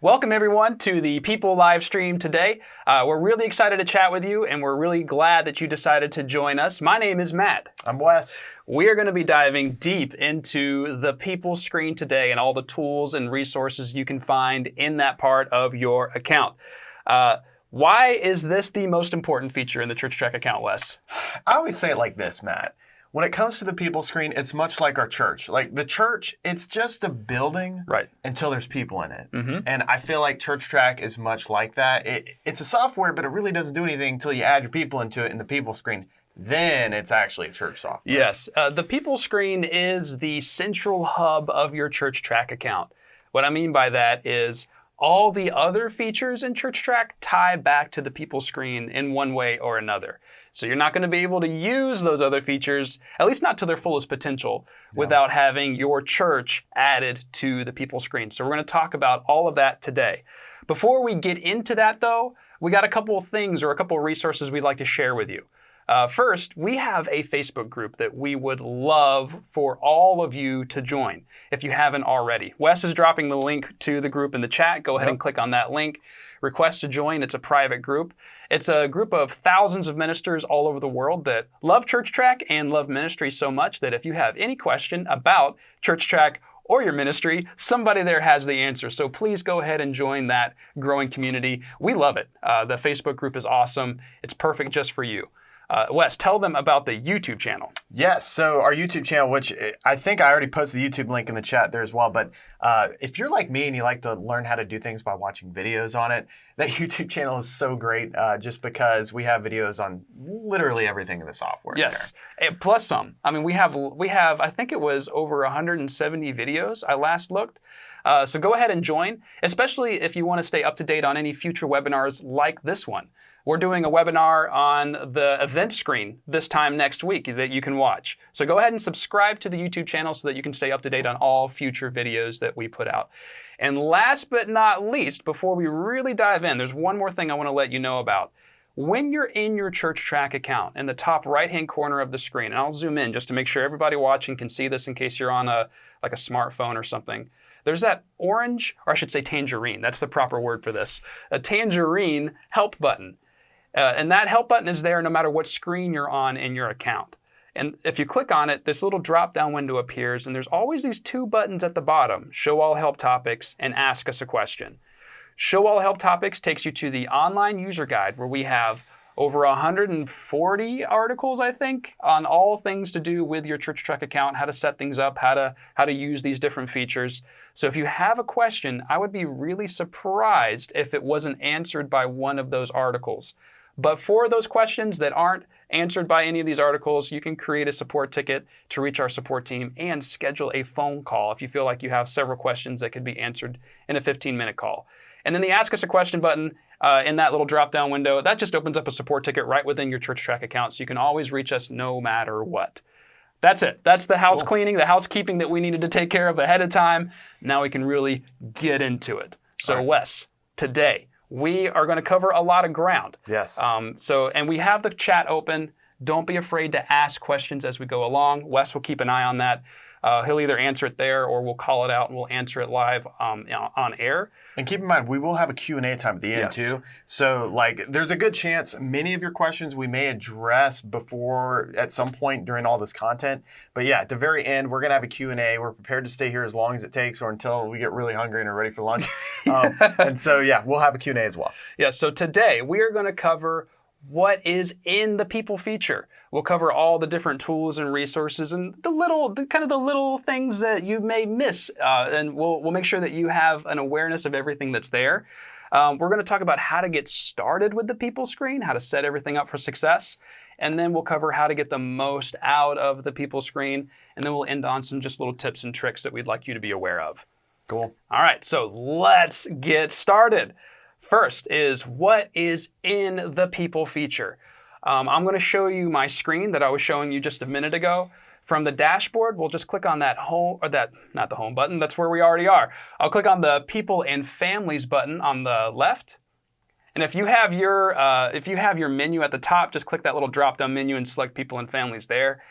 Welcome everyone to the People live stream today. We're really excited to chat with you, and we're really glad that you decided to join us. My name is Matt. I'm Wes. We are going to be diving deep into the People screen today and all the tools and resources you can find in that part of your account. Why is this the most important feature in the ChurchTrac account, Wes? I always say it like this, Matt. When it comes to the People screen, it's much like our church. Like the church, it's just a building until there's people in it. And I feel like ChurchTrac is much like that. It's a software, but it really doesn't do anything until you add your people into it in the People screen. Then it's actually a church software. Yes, the People screen is the central hub of your ChurchTrac account. What I mean by that is all the other features in ChurchTrac tie back to the People screen in one way or another. So you're not going to be able to use those other features, at least not to their fullest potential, without having your church added to the People screen. So we're going to talk about all of that today. Before we get into that though, we got a couple of things or a couple of resources we'd like to share with you. First, we have a Facebook group that we would love for all of you to join if you haven't already. Wes is dropping the link to the group in the chat. Go ahead and click on that link. Request to join. It's a private group. It's a group of thousands of ministers all over the world that love ChurchTrac and love ministry so much that if you have any question about ChurchTrac or your ministry, somebody there has the answer. So please go ahead and join that growing community. We love it. The Facebook group is awesome. It's perfect just for you. Wes, tell them about the YouTube channel. Yes, so our YouTube channel, which I think I already posted the YouTube link in the chat there as well, but if you're like me and you like to learn how to do things by watching videos on it, that YouTube channel is so great just because we have videos on literally everything in the software. Yes, plus some. I mean, we have, I think it was over 170 videos I last looked. So go ahead and join, especially if you want to stay up to date on any future webinars like this one. We're doing a webinar on the event screen this time next week that you can watch. So go ahead and subscribe to the YouTube channel so that you can stay up to date on all future videos that we put out. And last but not least, before we really dive in, there's one more thing I want to let you know about. When you're in your ChurchTrac account, in the top right-hand corner of the screen, and I'll zoom in just to make sure everybody watching can see this in case you're on a smartphone or something. There's that orange, or I should say tangerine, that's the proper word for this, a tangerine help button. And that help button is there no matter what screen you're on in your account. And if you click on it, this little drop-down window appears, and there's always these two buttons at the bottom, Show All Help Topics and Ask Us a Question. Show All Help Topics takes you to the online user guide where we have over 140 articles, I think, on all things to do with your ChurchTrac account, how to set things up, how to use these different features. So if you have a question, I would be really surprised if it wasn't answered by one of those articles. But for those questions that aren't answered by any of these articles, you can create a support ticket to reach our support team and schedule a phone call if you feel like you have several questions that could be answered in a 15-minute call. And then the Ask Us a Question button in that little drop-down window, that just opens up a support ticket right within your ChurchTrac account, so you can always reach us no matter what. That's it. That's the house cleaning, the housekeeping that we needed to take care of ahead of time. Now we can really get into it. So Wes, today, we are going to cover a lot of ground. Yes. And we have the chat open. Don't be afraid to ask questions as we go along. Wes will keep an eye on that. He'll either answer it there or we'll call it out and we'll answer it live on air. And keep in mind, we will have a Q&A time at the end too. So there's a good chance many of your questions we may address before at some point during all this content. But yeah, at the very end, we're going to have a Q&A. We're prepared to stay here as long as it takes or until we get really hungry and are ready for lunch. And so yeah, we'll have a Q&A as well. Yeah, so today we are going to cover what is in the People feature. We'll cover all the different tools and resources and the little things that you may miss, and we'll make sure that you have an awareness of everything that's there. We're going to talk about how to get started with the People screen, how to set everything up for success, and then we'll cover how to get the most out of the People screen, and then we'll end on some just little tips and tricks that we'd like you to be aware of. Cool. All right, so let's get started. First is what is in the People feature. I'm going to show you my screen that I was showing you just a minute ago. From the dashboard, we'll just click on that home, or that, not the home button, that's where we already are. I'll click on the People and Families button on the left. And if you have your menu at the top, just click that little drop-down menu and select People and Families there.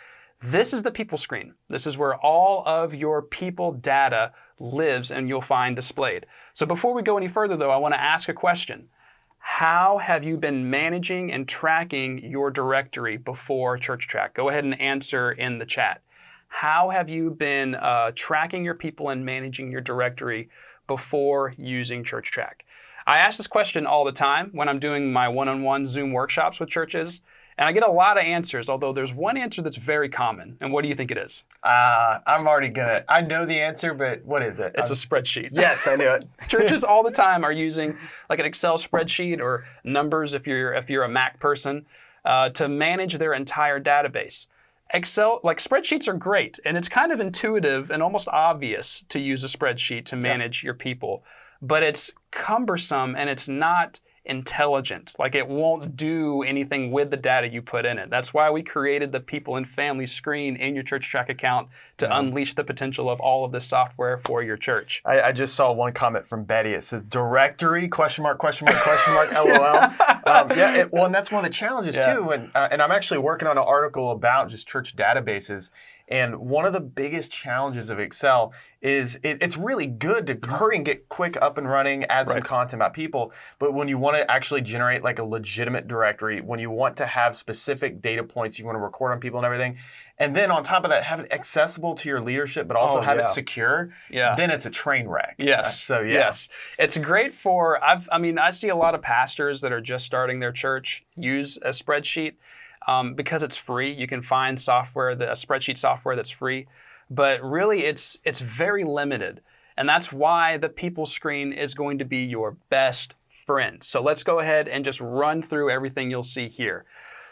This is the people screen. This is where all of your people data lives and you'll find displayed. So before we go any further though, I want to ask a question. How have you been managing and tracking your directory before ChurchTrac? Go ahead and answer in the chat. How have you been tracking your people and managing your directory before using ChurchTrac? I ask this question all the time when I'm doing my one-on-one Zoom workshops with churches, and I get a lot of answers, although there's one answer that's very common. And what do you think it is? I'm already gonna, I know the answer, but what is it? It's a spreadsheet. Yes, I knew it. Churches all the time are using like an Excel spreadsheet or numbers if you're a Mac person to manage their entire database. Excel, like spreadsheets are great, and it's kind of intuitive and almost obvious to use a spreadsheet to manage your people, but it's cumbersome and it's not intelligent. Like it won't do anything with the data you put in it. That's why we created the people and family screen in your ChurchTrac account to unleash the potential of all of this software for your church. I just saw one comment from Betty. It says directory, question mark, LOL. Well, and that's one of the challenges too. And I'm actually working on an article about just church databases. And one of the biggest challenges of Excel is it's really good to hurry and get quick up and running, add some content about people. But when you want to actually generate like a legitimate directory, when you want to have specific data points, you want to record on people and everything, and then on top of that, have it accessible to your leadership, but also have it secure, then it's a train wreck. Yes. Yes. It's great for, I see a lot of pastors that are just starting their church use a spreadsheet. Because it's free, you can find software, a spreadsheet software that's free, but really it's very limited. And that's why the people screen is going to be your best friend. So let's go ahead and just run through everything you'll see here.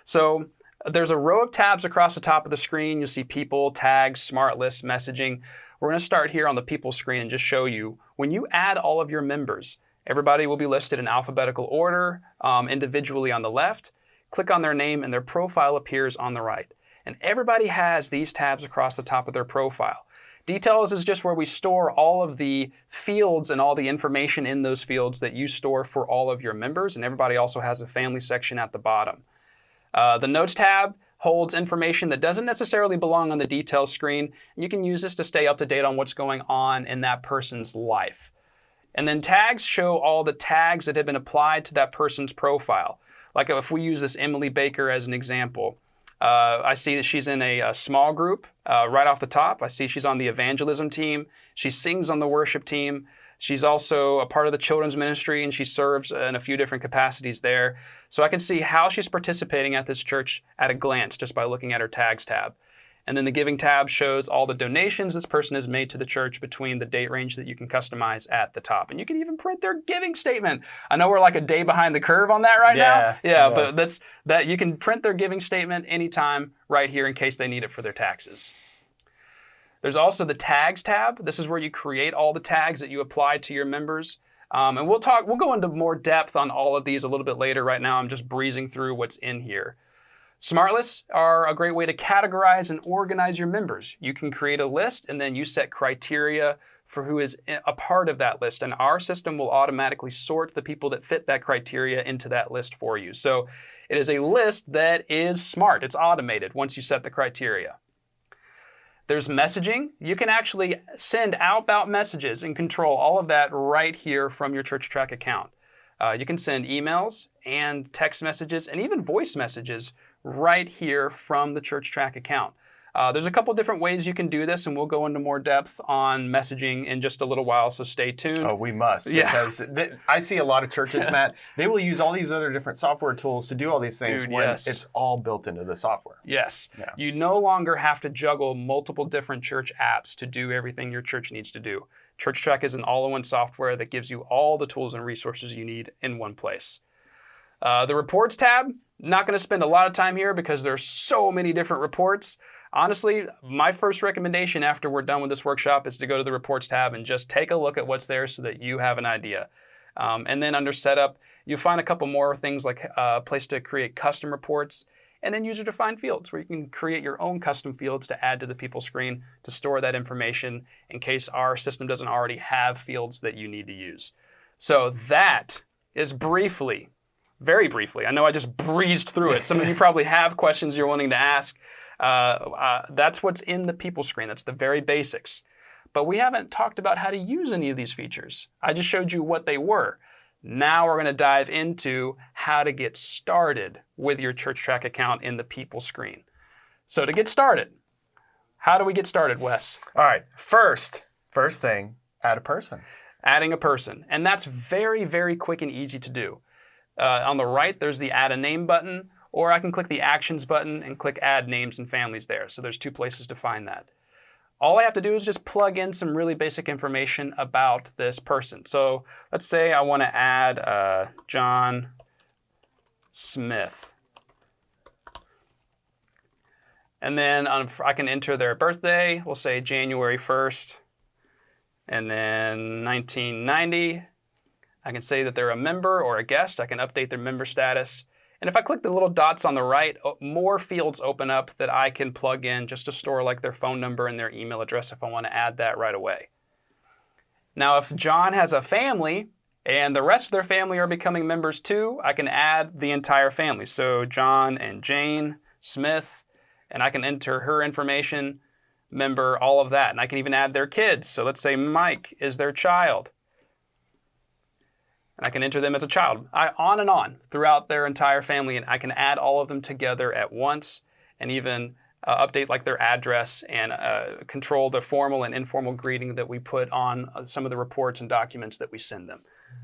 So there's a row of tabs across the top of the screen. You'll see people, tags, smart lists, messaging. We're going to start here on the people screen and just show you when you add all of your members, everybody will be listed in alphabetical order, individually on the left. Click on their name and their profile appears on the right. And everybody has these tabs across the top of their profile. Details is just where we store all of the fields and all the information in those fields that you store for all of your members, and everybody also has a family section at the bottom. The Notes tab holds information that doesn't necessarily belong on the details screen, and you can use this to stay up to date on what's going on in that person's life. And then Tags show all the tags that have been applied to that person's profile. Like if we use this Emily Baker as an example, I see that she's in a small group right off the top. I see she's on the evangelism team. She sings on the worship team. She's also a part of the children's ministry, and she serves in a few different capacities there. So I can see how she's participating at this church at a glance just by looking at her tags tab. And then the Giving tab shows all the donations this person has made to the church between the date range that you can customize at the top. And you can even print their giving statement. I know we're like a day behind the curve on that right now. Yeah, but that you can print their giving statement anytime right here in case they need it for their taxes. There's also the Tags tab. This is where you create all the tags that you apply to your members. And we'll go into more depth on all of these a little bit later. Right now I'm just breezing through what's in here. Smart lists are a great way to categorize and organize your members. You can create a list and then you set criteria for who is a part of that list. And our system will automatically sort the people that fit that criteria into that list for you. So it is a list that is smart. It's automated once you set the criteria. There's messaging. You can actually send outbound messages and control all of that right here from your ChurchTrac account. You can send emails and text messages and even voice messages right here from the ChurchTrac account. There's a couple different ways you can do this, and we'll go into more depth on messaging in just a little while, so stay tuned. Oh, we must, because I see a lot of churches, Matt, they will use all these other different software tools to do all these things when it's all built into the software. Yes. Yeah. You no longer have to juggle multiple different church apps to do everything your church needs to do. ChurchTrac is an all-in-one software that gives you all the tools and resources you need in one place. The Reports tab, not going to spend a lot of time here because there's so many different reports. Honestly, my first recommendation after we're done with this workshop is to go to the Reports tab and just take a look at what's there so that you have an idea. And then under Setup, you'll find a couple more things like a place to create custom reports, and then user-defined fields where you can create your own custom fields to add to the people screen to store that information in case our system doesn't already have fields that you need to use. So that is very briefly, I know I just breezed through it. Some of you probably have questions you're wanting to ask. That's what's in the people screen. That's the very basics. But we haven't talked about how to use any of these features. I just showed you what they were. Now we're going to dive into how to get started with your ChurchTrac account in the people screen. So to get started, how do we get started, Wes? All right, first thing, add a person. Adding a person. And that's very, very quick and easy to do. On the right, there's the Add a Name button, or I can click the Actions button and click Add Names and Families there. So there's 2 places to find that. All I have to do is just plug in some really basic information about this person. So let's say I want to add John Smith. And then I can enter their birthday. We'll say January 1st. And then 1990. I can say that they're a member or a guest. I can update their member status. And if I click the little dots on the right, more fields open up that I can plug in just to store like their phone number and their email address if I want to add that right away. Now, if John has a family and the rest of their family are becoming members too, I can add the entire family. So John and Jane Smith, and I can enter her information, member, all of that. And I can even add their kids. So let's say Mike is their child. And I can enter them as a child, on and on throughout their entire family, and I can add all of them together at once and even update like their address and control the formal and informal greeting that we put on some of the reports and documents that we send them.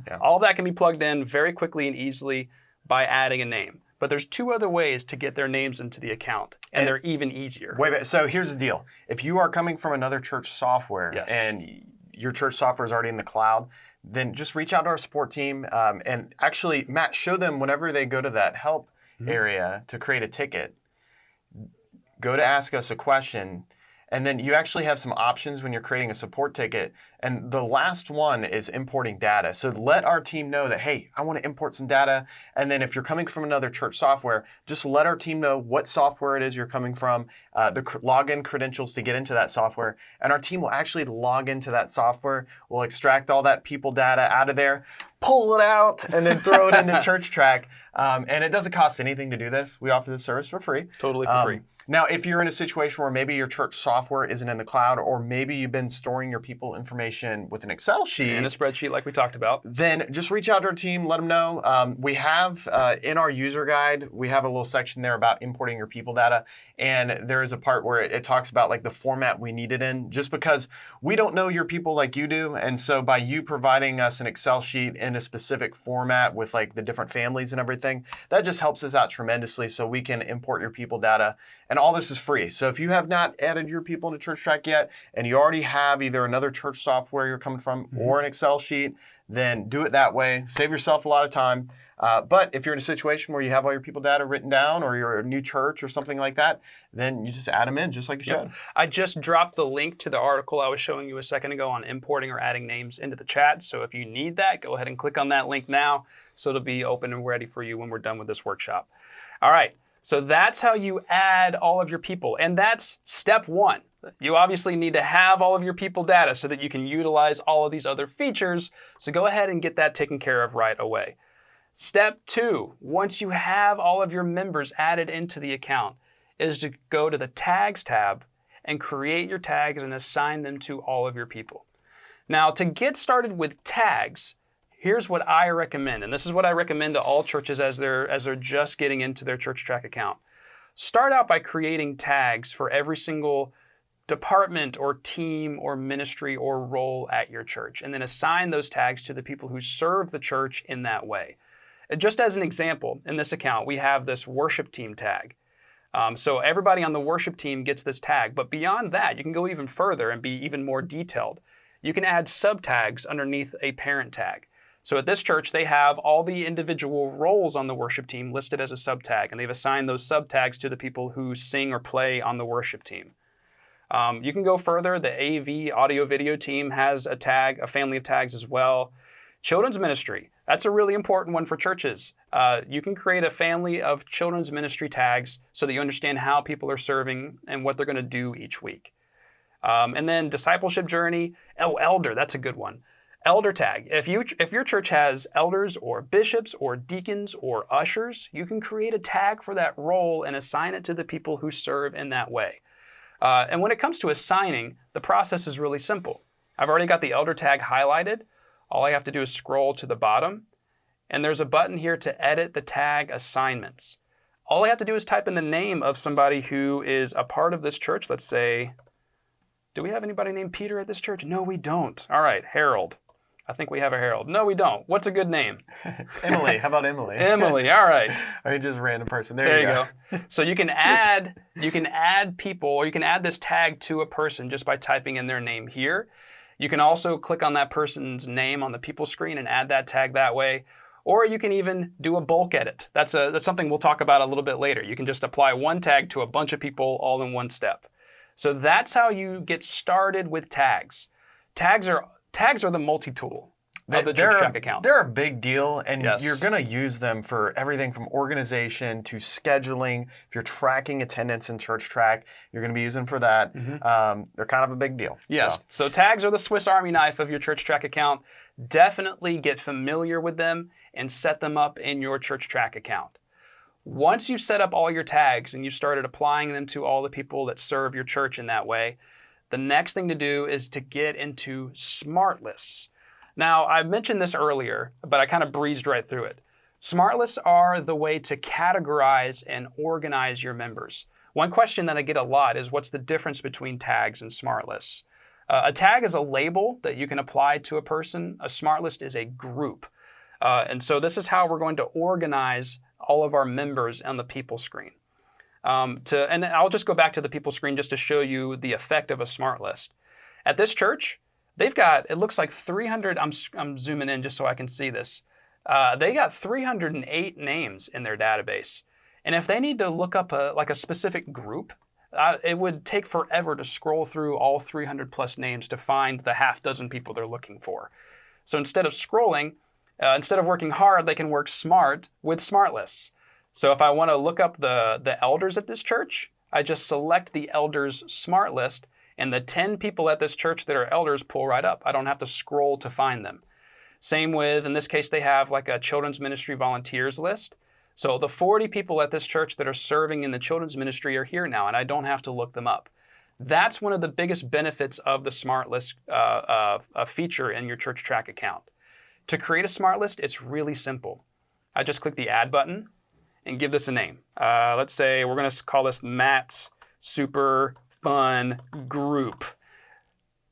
Yeah. All of that can be plugged in very quickly and easily by adding a name. But there's 2 other ways to get their names into the account, and they're even easier. Wait, so here's the deal. If you are coming from another church software and your church software is already in the cloud, then just reach out to our support team. And actually, Matt, show them whenever they go to that help area to create a ticket, go to ask us a question, and then you actually have some options when you're creating a support ticket. And the last one is importing data. So let our team know that, hey, I want to import some data. And then if you're coming from another church software, just let our team know what software it is you're coming from, the login credentials to get into that software. And our team will actually log into that software. We'll extract all that people data out of there, pull it out, and then throw it into ChurchTrac. And it doesn't cost anything to do this. We offer this service for free. Totally for free. Now, if you're in a situation where maybe your church software isn't in the cloud, or maybe you've been storing your people information with an Excel sheet. In a spreadsheet like we talked about. Then just reach out to our team, let them know. We have, in our user guide, we have a little section there about importing your people data. And there is a part where it talks about like the format we need it in, just because we don't know your people like you do. And so by you providing us an Excel sheet in a specific format with like the different families and everything, that just helps us out tremendously so we can import your people data. And all this is free. So if you have not added your people into ChurchTrac yet, and you already have either another church software you're coming from or an Excel sheet, then do it that way. Save yourself a lot of time. But if you're in a situation where you have all your people data written down, or you're a new church or something like that, then you just add them in just like you should. I just dropped the link to the article I was showing you a second ago on importing or adding names into the chat. So if you need that, go ahead and click on that link now, so it'll be open and ready for you when we're done with this workshop. All right. So that's how you add all of your people. And that's step 1. You obviously need to have all of your people data so that you can utilize all of these other features. So go ahead and get that taken care of right away. Step 2, once you have all of your members added into the account, is to go to the Tags tab and create your tags and assign them to all of your people. Now, to get started with tags, here's what I recommend, and this is what I recommend to all churches as they're just getting into their ChurchTrac account. Start out by creating tags for every single department or team or ministry or role at your church, and then assign those tags to the people who serve the church in that way. Just as an example, in this account, we have this worship team tag. So everybody on the worship team gets this tag, but beyond that, you can go even further and be even more detailed. You can add sub-tags underneath a parent tag. So at this church, they have all the individual roles on the worship team listed as a sub-tag, and they've assigned those sub-tags to the people who sing or play on the worship team. You can go further. The AV, audio video team, has a tag, a family of tags as well. Children's ministry, that's a really important one for churches. You can create a family of children's ministry tags so that you understand how people are serving and what they're going to do each week. And then discipleship journey, elder, that's a good one. Elder tag. If your church has elders or bishops or deacons or ushers, you can create a tag for that role and assign it to the people who serve in that way. And when it comes to assigning, the process is really simple. I've already got the elder tag highlighted. All I have to do is scroll to the bottom, and there's a button here to edit the tag assignments. All I have to do is type in the name of somebody who is a part of this church. Let's say, do we have anybody named Peter at this church? No, we don't. All right, Harold. I think we have a Harold. No, we don't. What's a good name? Emily. How about Emily? Emily. All right. I mean, just a random person. There you go. So you can add people, or you can add this tag to a person just by typing in their name here. You can also click on that person's name on the people screen and add that tag that way. Or you can even do a bulk edit. That's something we'll talk about a little bit later. You can just apply one tag to a bunch of people all in one step. So that's how you get started with tags. Tags are the multi-tool of the ChurchTrac account. They're a big deal, and yes. You're going to use them for everything from organization to scheduling. If you're tracking attendance in ChurchTrac, you're going to be using them for that. Mm-hmm. They're kind of a big deal. Yes. So tags are the Swiss Army knife of your ChurchTrac account. Definitely get familiar with them and set them up in your ChurchTrac account. Once you set up all your tags and you started applying them to all the people that serve your church in that way, the next thing to do is to get into smart lists. Now, I mentioned this earlier, but I kind of breezed right through it. Smart lists are the way to categorize and organize your members. One question that I get a lot is, what's the difference between tags and smart lists? A tag is a label that you can apply to a person. A smart list is a group. And so this is how we're going to organize all of our members on the people screen. And I'll just go back to the people screen just to show you the effect of a smart list. At this church, they've got, it looks like 300, I'm zooming in just so I can see this. They got 308 names in their database. And if they need to look up a specific group, it would take forever to scroll through all 300 plus names to find the half dozen people they're looking for. So instead of scrolling, instead of working hard, they can work smart with smart lists. So if I want to look up the elders at this church, I just select the elders smart list, and the 10 people at this church that are elders pull right up. I don't have to scroll to find them. Same with, in this case, they have like a children's ministry volunteers list. So the 40 people at this church that are serving in the children's ministry are here now, and I don't have to look them up. That's one of the biggest benefits of the smart list feature in your ChurchTrac account. To create a smart list, it's really simple. I just click the add button and give this a name. Let's say we're going to call this Matt's Super Fun Group.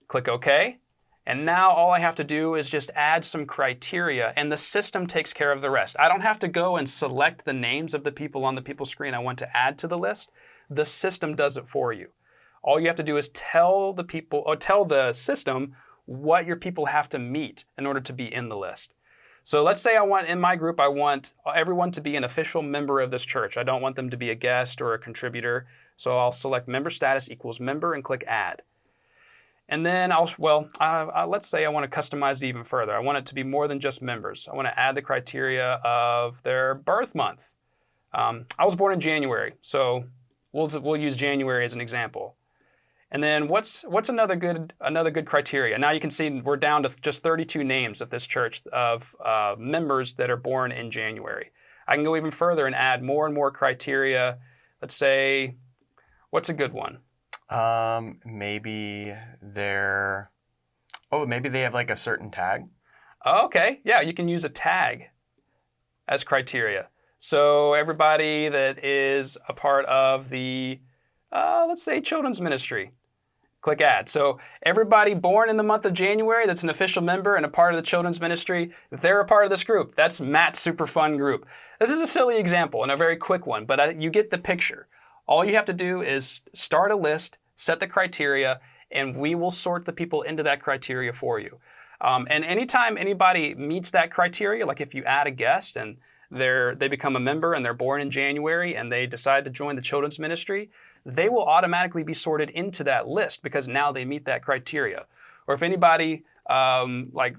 Click OK. And now all I have to do is just add some criteria, and the system takes care of the rest. I don't have to go and select the names of the people on the people screen I want to add to the list. The system does it for you. All you have to do is tell the system what your people have to meet in order to be in the list. So let's say in my group, I want everyone to be an official member of this church. I don't want them to be a guest or a contributor. So I'll select member status equals member and click add. And then let's say I want to customize it even further. I want it to be more than just members. I want to add the criteria of their birth month. I was born in January, so we'll use January as an example. And then what's another good criteria? Now you can see we're down to just 32 names at this church of members that are born in January. I can go even further and add more and more criteria. Let's say, what's a good one? Maybe maybe they have like a certain tag. Okay, yeah, you can use a tag as criteria. So everybody that is a part of the, let's say, children's ministry, click add. So everybody born in the month of January that's an official member and a part of the children's ministry, they're a part of this group. That's Matt's Super Fun Group. This is a silly example and a very quick one, but you get the picture. All you have to do is start a list, set the criteria, and we will sort the people into that criteria for you. And anytime anybody meets that criteria, like if you add a guest and they become a member and they're born in January and they decide to join the children's ministry, they will automatically be sorted into that list because now they meet that criteria. Or if anybody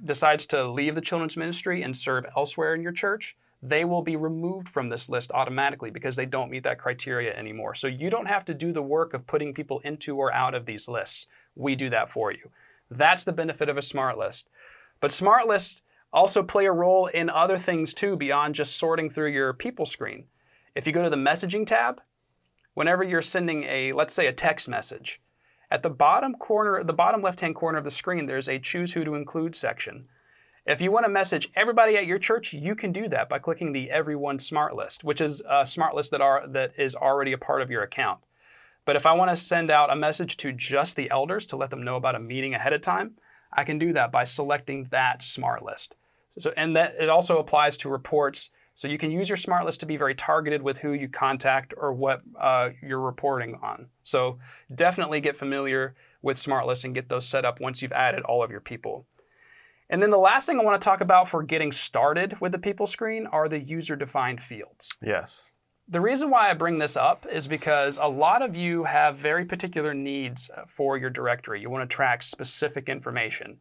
decides to leave the children's ministry and serve elsewhere in your church, they will be removed from this list automatically because they don't meet that criteria anymore. So you don't have to do the work of putting people into or out of these lists. We do that for you. That's the benefit of a smart list. But smart lists also play a role in other things too, beyond just sorting through your people screen. If you go to the messaging tab, whenever you're sending let's say a text message, at the bottom left-hand corner of the screen, there's a choose who to include section. If you want to message everybody at your church, you can do that by clicking the Everyone Smart List, which is a smart list that is already a part of your account. But if I want to send out a message to just the elders to let them know about a meeting ahead of time, I can do that by selecting that smart list. And that it also applies to reports. So you can use your smart list to be very targeted with who you contact or what you're reporting on. So definitely get familiar with smart lists and get those set up once you've added all of your people. And then the last thing I want to talk about for getting started with the people screen are the user-defined fields. Yes. The reason why I bring this up is because a lot of you have very particular needs for your directory. You want to track specific information.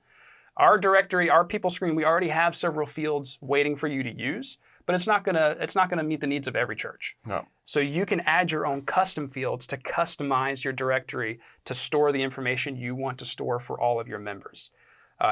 Our directory, our people screen, we already have several fields waiting for you to use, but it's not gonna meet the needs of every church. No. So you can add your own custom fields to customize your directory to store the information you want to store for all of your members.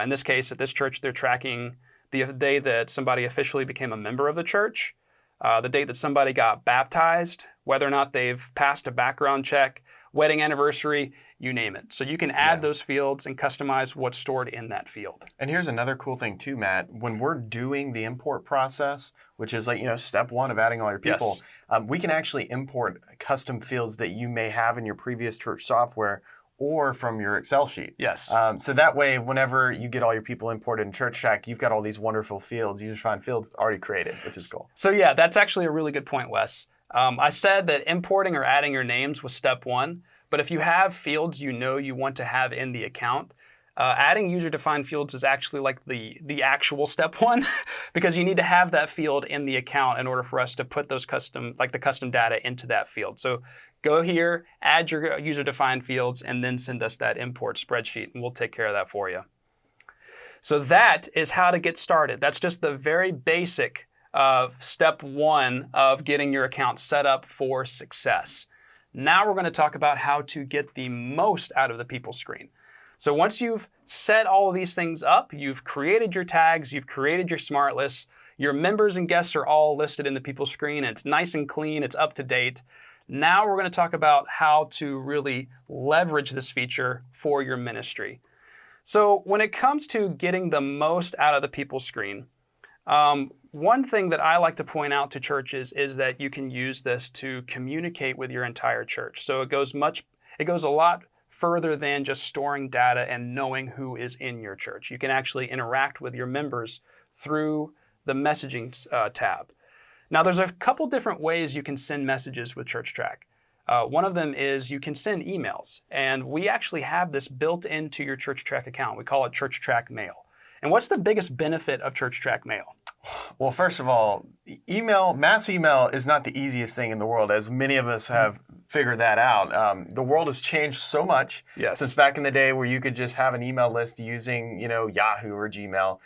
In this case, at this church, they're tracking the day that somebody officially became a member of the church, the date that somebody got baptized, whether or not they've passed a background check, wedding anniversary, you name it. So you can add those fields and customize what's stored in that field. And here's another cool thing too, Matt. When we're doing the import process, which is step one of adding all your people, we can actually import custom fields that you may have in your previous church software or from your Excel sheet. Yes. So that way, whenever you get all your people imported in ChurchTrac, you've got all these wonderful fields, user-defined fields already created, which is cool. So yeah, that's actually a really good point, Wes. I said that importing or adding your names was step one, but if you have fields you want to have in the account, adding user-defined fields is actually like the actual step one because you need to have that field in the account in order for us to put those custom data into that field. So go here, add your user-defined fields, and then send us that import spreadsheet, and we'll take care of that for you. So that is how to get started. That's just the very basic step one of getting your account set up for success. Now we're going to talk about how to get the most out of the people screen. So once you've set all of these things up, you've created your tags, you've created your smart lists, your members and guests are all listed in the people screen, and it's nice and clean, it's up to date. Now we're going to talk about how to really leverage this feature for your ministry. So when it comes to getting the most out of the people screen, one thing that I like to point out to churches is that you can use this to communicate with your entire church. So it goes a lot further than just storing data and knowing who is in your church. You can actually interact with your members through the messaging tab. Now, there's a couple different ways you can send messages with ChurchTrac. One of them is you can send emails, and we actually have this built into your ChurchTrac account. We call it ChurchTrac Mail. And what's the biggest benefit of ChurchTrac Mail? Well, first of all, mass email is not the easiest thing in the world, as many of us have figured that out. The world has changed so much since back in the day where you could just have an email list using, Yahoo or Gmail.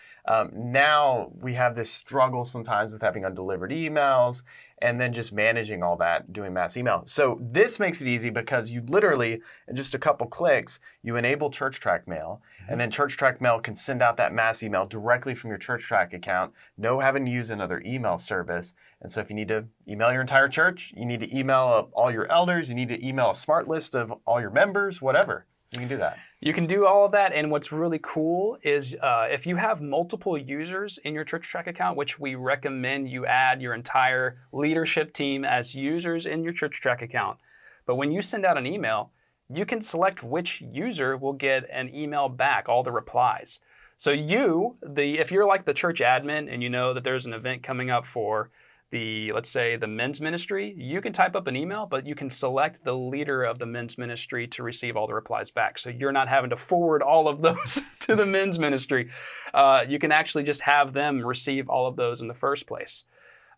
Now we have this struggle sometimes with having undelivered emails and then just managing all that, doing mass email. So this makes it easy because you literally, in just a couple clicks, you enable ChurchTrac Mail, and then ChurchTrac Mail can send out that mass email directly from your ChurchTrac account, no having to use another email service. And so if you need to email your entire church, you need to email all your elders, you need to email a smart list of all your members, whatever, you can do that. You can do all of that, and what's really cool is if you have multiple users in your ChurchTrac account, which we recommend you add your entire leadership team as users in your ChurchTrac account. But when you send out an email, you can select which user will get an email back, all the replies. So if you're like the church admin and you know that there's an event coming up for let's say the men's ministry, you can type up an email, but you can select the leader of the men's ministry to receive all the replies back. So you're not having to forward all of those to the men's ministry. You can actually just have them receive all of those in the first place.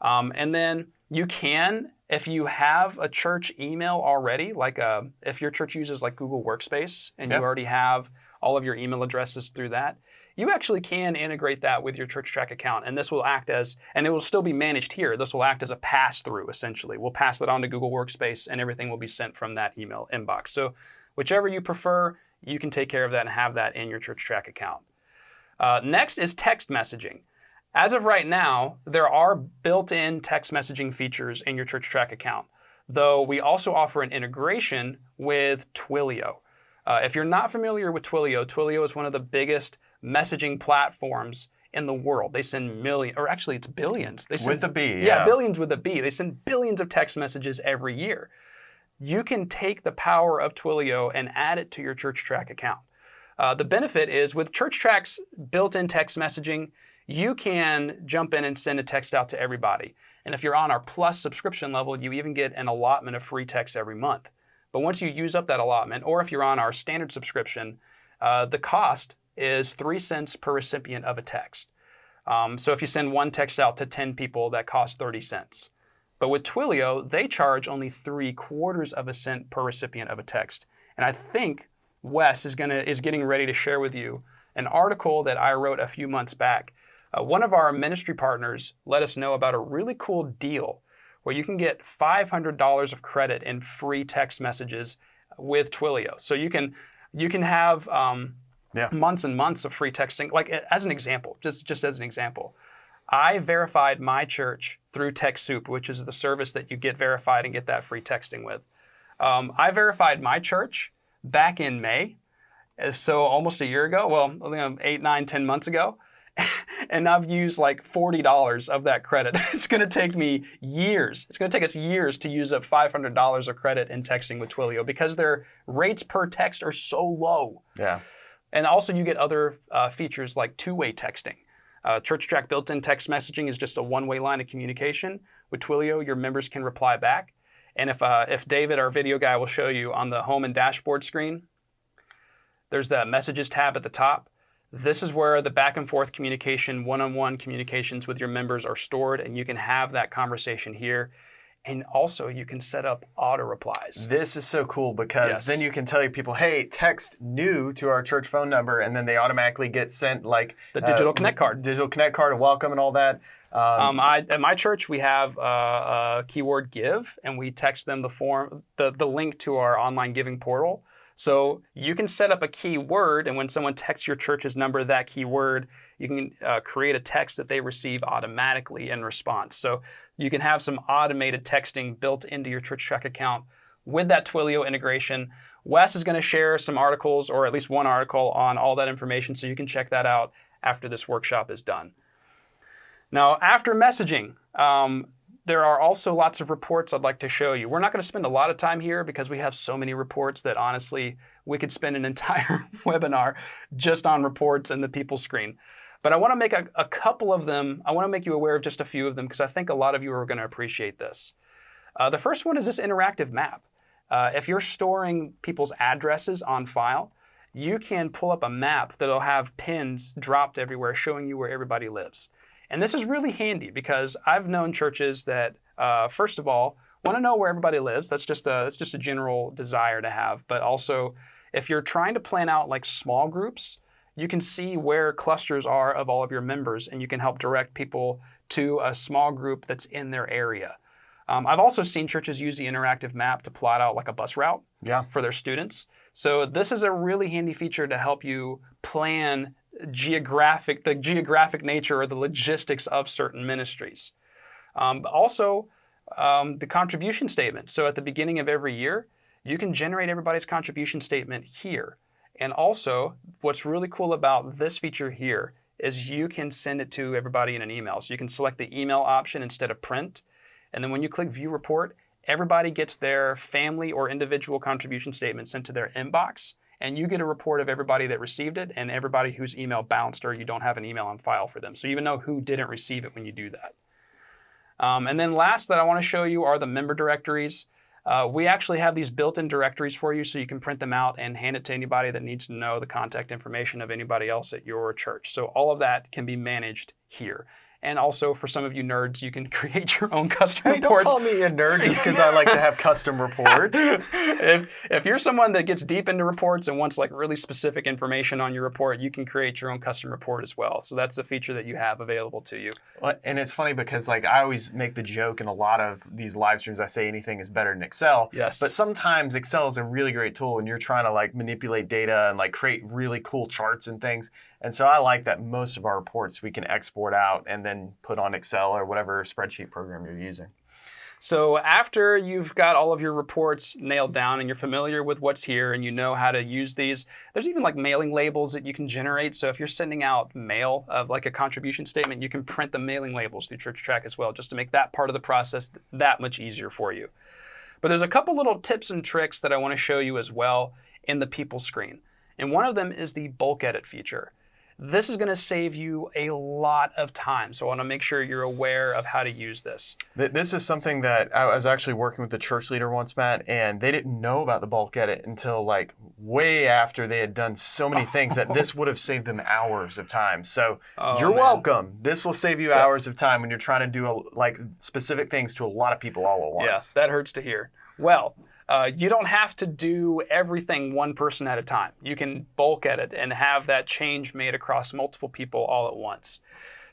And then you can, if you have a church email already, if your church uses like Google Workspace and you already have all of your email addresses through that, you actually can integrate that with your ChurchTrac account, and this will and it will still be managed here. This will act as a pass-through, essentially. We'll pass it on to Google Workspace, and everything will be sent from that email inbox. So whichever you prefer, you can take care of that and have that in your ChurchTrac account. Next is text messaging. As of right now, there are built-in text messaging features in your ChurchTrac account, though we also offer an integration with Twilio. If you're not familiar with Twilio, Twilio is one of the biggest messaging platforms in the world. They send millions, or actually it's billions. They send, with a B, yeah, billions with a B. They send billions of text messages every year. You can take the power of Twilio and add it to your ChurchTrac account. The benefit is with ChurchTrac's built-in text messaging, you can jump in and send a text out to everybody. And if you're on our Plus subscription level, you even get an allotment of free text every month. But once you use up that allotment, or if you're on our standard subscription, the cost is 3 cents per recipient of a text. So if you send one text out to 10 people, that costs 30 cents. But with Twilio, they charge only 3/4 of a cent per recipient of a text. And I think Wes is getting ready to share with you an article that I wrote a few months back. One of our ministry partners let us know about a really cool deal where you can get $500 of credit in free text messages with Twilio. So you can have months and months of free texting. Like as an example, just as an example, I verified my church through TechSoup, which is the service that you get verified and get that free texting with. I verified my church back in May, so almost a year ago. Well, 8, 9, 10 months ago. And I've used like $40 of that credit. It's going to take me years. It's going to take us years to use up $500 of credit in texting with Twilio because their rates per text are so low. Yeah. And also you get other features like two-way texting. ChurchTrac built-in text messaging is just a one-way line of communication. With Twilio, your members can reply back. And if David, our video guy, will show you on the home and dashboard screen, there's that messages tab at the top. This is where the back and forth communication, one-on-one communications with your members are stored, and you can have that conversation here. And also you can set up auto replies. This is so cool because then you can tell your people, hey, text new to our church phone number, and then they automatically get sent like the digital connect card. Digital connect card of welcome and all that. At my church, we have a keyword give, and we text them the link to our online giving portal. So you can set up a keyword, and when someone texts your church's number that keyword, you can create a text that they receive automatically in response. So you can have some automated texting built into your ChurchTrac account with that Twilio integration. Wes is going to share some articles, or at least one article, on all that information, so you can check that out after this workshop is done. Now, after messaging, there are also lots of reports I'd like to show you. We're not going to spend a lot of time here because we have so many reports that honestly, we could spend an entire webinar just on reports and the people screen. But I want to make a couple of them. I want to make you aware of just a few of them because I think a lot of you are going to appreciate this. The first one is this interactive map. If you're storing people's addresses on file, you can pull up a map that'll have pins dropped everywhere showing you where everybody lives. And this is really handy because I've known churches that, first of all, want to know where everybody lives. That's just a general desire to have. But also, if you're trying to plan out like small groups, you can see where clusters are of all of your members, and you can help direct people to a small group that's in their area. I've also seen churches use the interactive map to plot out like a bus route for their students. So this is a really handy feature to help you plan the geographic nature or the logistics of certain ministries. Also, the contribution statement. So at the beginning of every year, you can generate everybody's contribution statement here. And also, what's really cool about this feature here is you can send it to everybody in an email. So you can select the email option instead of print. And then when you click View Report, everybody gets their family or individual contribution statement sent to their inbox. And you get a report of everybody that received it and everybody whose email bounced or you don't have an email on file for them. So you even know who didn't receive it when you do that. And then last that I want to show you are the member directories. We actually have these built-in directories for you so you can print them out and hand it to anybody that needs to know the contact information of anybody else at your church. So all of that can be managed here. And also, for some of you nerds, you can create your own custom reports. Don't call me a nerd just because I like to have custom reports. If you're someone that gets deep into reports and wants like really specific information on your report, you can create your own custom report as well. So that's a feature that you have available to you. And it's funny because like I always make the joke in a lot of these live streams, I say anything is better than Excel. Yes. But sometimes Excel is a really great tool and you're trying to like manipulate data and like create really cool charts and things. And so I like that most of our reports we can export out and then put on Excel or whatever spreadsheet program you're using. So after you've got all of your reports nailed down and you're familiar with what's here and you know how to use these, there's even like mailing labels that you can generate. So if you're sending out mail of like a contribution statement, you can print the mailing labels through ChurchTrac as well, just to make that part of the process that much easier for you. But there's a couple little tips and tricks that I want to show you as well in the people screen. And one of them is the bulk edit feature. This is going to save you a lot of time. So I want to make sure you're aware of how to use this. This is something that I was actually working with the church leader once, Matt, and they didn't know about the bulk edit until like way after they had done so many things that this would have saved them hours of time. So you're welcome. This will save you hours of time when you're trying to do like specific things to a lot of people all at once. Yes, that hurts to hear. Well, you don't have to do everything one person at a time. You can bulk edit and have that change made across multiple people all at once.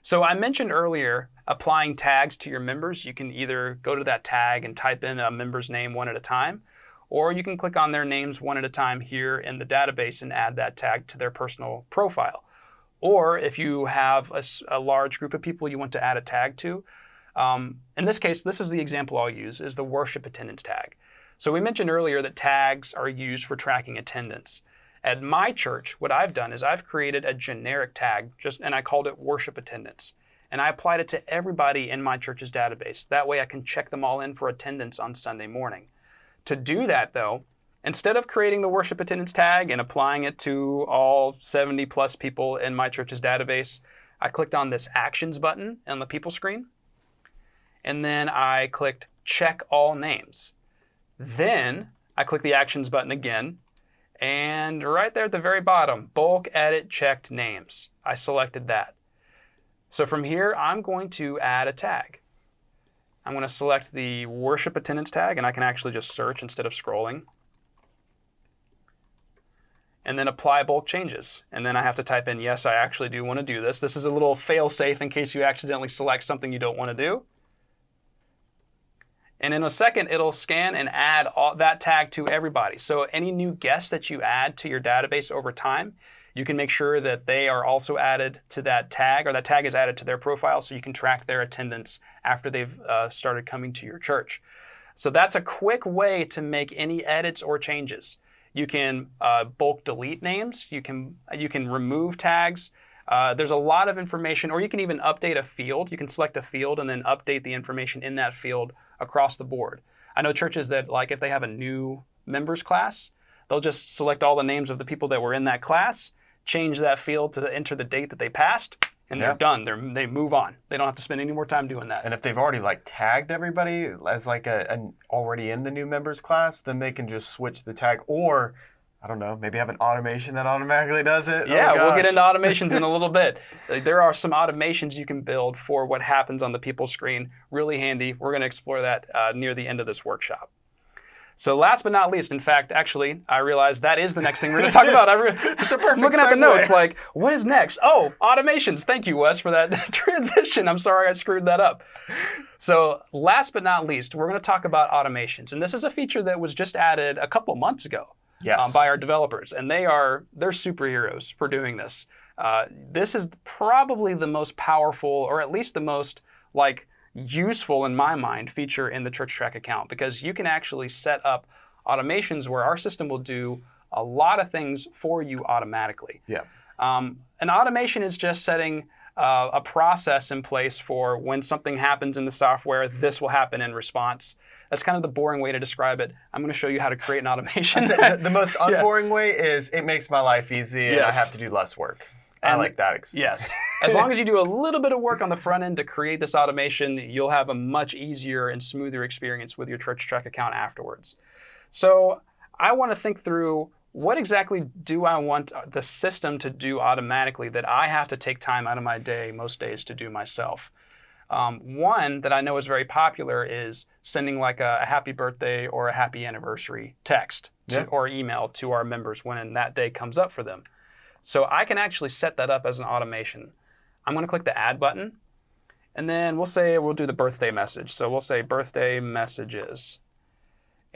So I mentioned earlier applying tags to your members. You can either go to that tag and type in a member's name one at a time, or you can click on their names one at a time here in the database and add that tag to their personal profile. Or if you have a large group of people you want to add a tag to, in this case, this is the example I'll use, is the worship attendance tag. So we mentioned earlier that tags are used for tracking attendance. At my church, what I've done is I've created a generic tag, and I called it worship attendance. And I applied it to everybody in my church's database. That way I can check them all in for attendance on Sunday morning. To do that though, instead of creating the worship attendance tag and applying it to all 70 plus people in my church's database, I clicked on this actions button on the people screen. And then I clicked check all names. Then I click the actions button again, and right there at the very bottom, bulk edit checked names. I selected that. So from here, I'm going to add a tag. I'm going to select the worship attendance tag, and I can actually just search instead of scrolling. And then apply bulk changes. And then I have to type in, yes, I actually do want to do this. This is a little fail-safe in case you accidentally select something you don't want to do. And in a second, it'll scan and add that tag to everybody. So any new guests that you add to your database over time, you can make sure that they are also added to that tag, or that tag is added to their profile, so you can track their attendance after they've started coming to your church. So that's a quick way to make any edits or changes. You can bulk delete names. You can remove tags. There's a lot of information, or you can even update a field. You can select a field and then update the information in that field across the board. I know churches that, like, if they have a new members class, they'll just select all the names of the people that were in that class, change that field to enter the date that they passed, and they're done. They move on. They don't have to spend any more time doing that. And if they've already like tagged everybody as like an already in the new members class, then they can just switch the tag, or I don't know, maybe have an automation that automatically does it. Yeah, we'll get into automations in a little bit. There are some automations you can build for what happens on the people screen. Really handy. We're going to explore that near the end of this workshop. So last but not least, in fact, actually, I realized that is the next thing we're going to talk about. It's a perfect looking at the segue. notes, like, what is next? Oh, automations. Thank you, Wes, for that transition. I'm sorry I screwed that up. So last but not least, we're going to talk about automations. And this is a feature that was just added a couple months ago. Yes. By our developers, and they're superheroes for doing this. This is probably the most powerful, or at least the most useful in my mind, feature in the ChurchTrac account, because you can actually set up automations where our system will do a lot of things for you automatically. Yeah. An automation is just setting a process in place for when something happens in the software, this will happen in response. That's kind of the boring way to describe it. I'm going to show you how to create an automation. The most unboring way is it makes my life easy and I have to do less work. I like that. Yes. As long as you do a little bit of work on the front end to create this automation, you'll have a much easier and smoother experience with your ChurchTrac account afterwards. So I want to think through, what exactly do I want the system to do automatically that I have to take time out of my day, most days, to do myself? One that I know is very popular is sending like a happy birthday or a happy anniversary text or email to our members when that day comes up for them. So I can actually set that up as an automation. I'm going to click the add button, and then we'll do the birthday message. So we'll say birthday messages.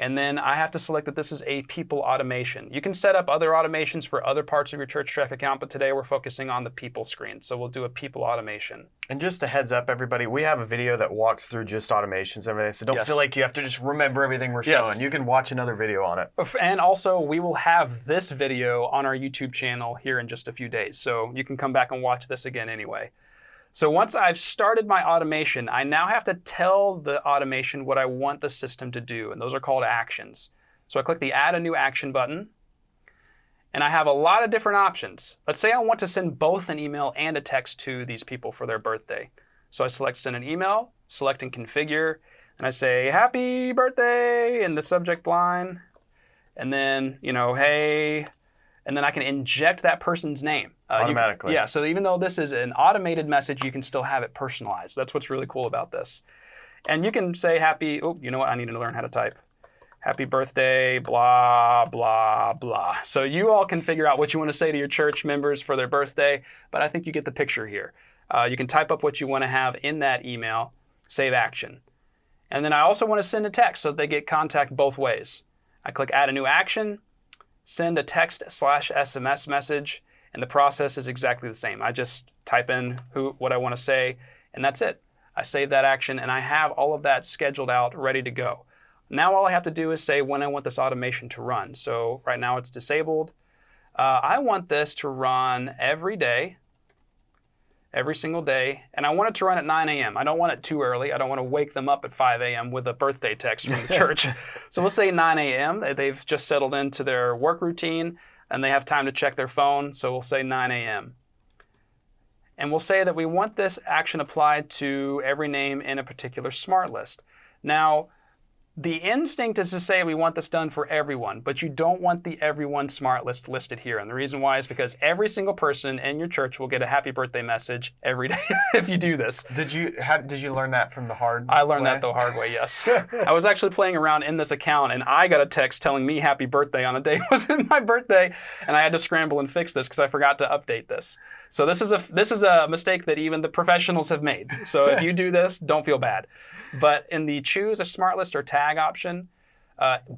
And then I have to select that this is a people automation. You can set up other automations for other parts of your ChurchTrac account, but today we're focusing on the people screen. So we'll do a people automation. And just a heads up, everybody, we have a video that walks through just automations and everything. So don't feel like you have to just remember everything we're showing. You can watch another video on it. And also, we will have this video on our YouTube channel here in just a few days. So you can come back and watch this again anyway. So once I've started my automation, I now have to tell the automation what I want the system to do, and those are called actions. So I click the Add a New Action button, and I have a lot of different options. Let's say I want to send both an email and a text to these people for their birthday. So I select Send an Email, select and Configure, and I say, Happy Birthday in the subject line, and then, hey, and then I can inject that person's name. Automatically. So even though this is an automated message, you can still have it personalized. That's what's really cool about this. And you can say you know what? I need to learn how to type. Happy birthday, blah, blah, blah. So you all can figure out what you want to say to your church members for their birthday, but I think you get the picture here. You can type up what you want to have in that email, save action. And then I also want to send a text so that they get contact both ways. I click Add a New Action, send a text/SMS message, and the process is exactly the same. I just type in what I want to say, and that's it. I save that action, and I have all of that scheduled out, ready to go. Now all I have to do is say when I want this automation to run. So right now it's disabled. I want this to run every day, every single day, and I want it to run at 9 a.m. I don't want it too early. I don't want to wake them up at 5 a.m. with a birthday text from the church. So we'll say 9 a.m. They've just settled into their work routine, and they have time to check their phone, so we'll say 9 a.m. And we'll say that we want this action applied to every name in a particular smart list. Now, the instinct is to say we want this done for everyone, but you don't want the everyone smart list listed here. And the reason why is because every single person in your church will get a happy birthday message every day if you do this. Did you learn that from the hard way? I learned that the hard way, yes. I was actually playing around in this account, and I got a text telling me happy birthday on a day it wasn't my birthday, and I had to scramble and fix this because I forgot to update this. So this is a mistake that even the professionals have made. So if you do this, don't feel bad. But in the choose a smart list or tag option,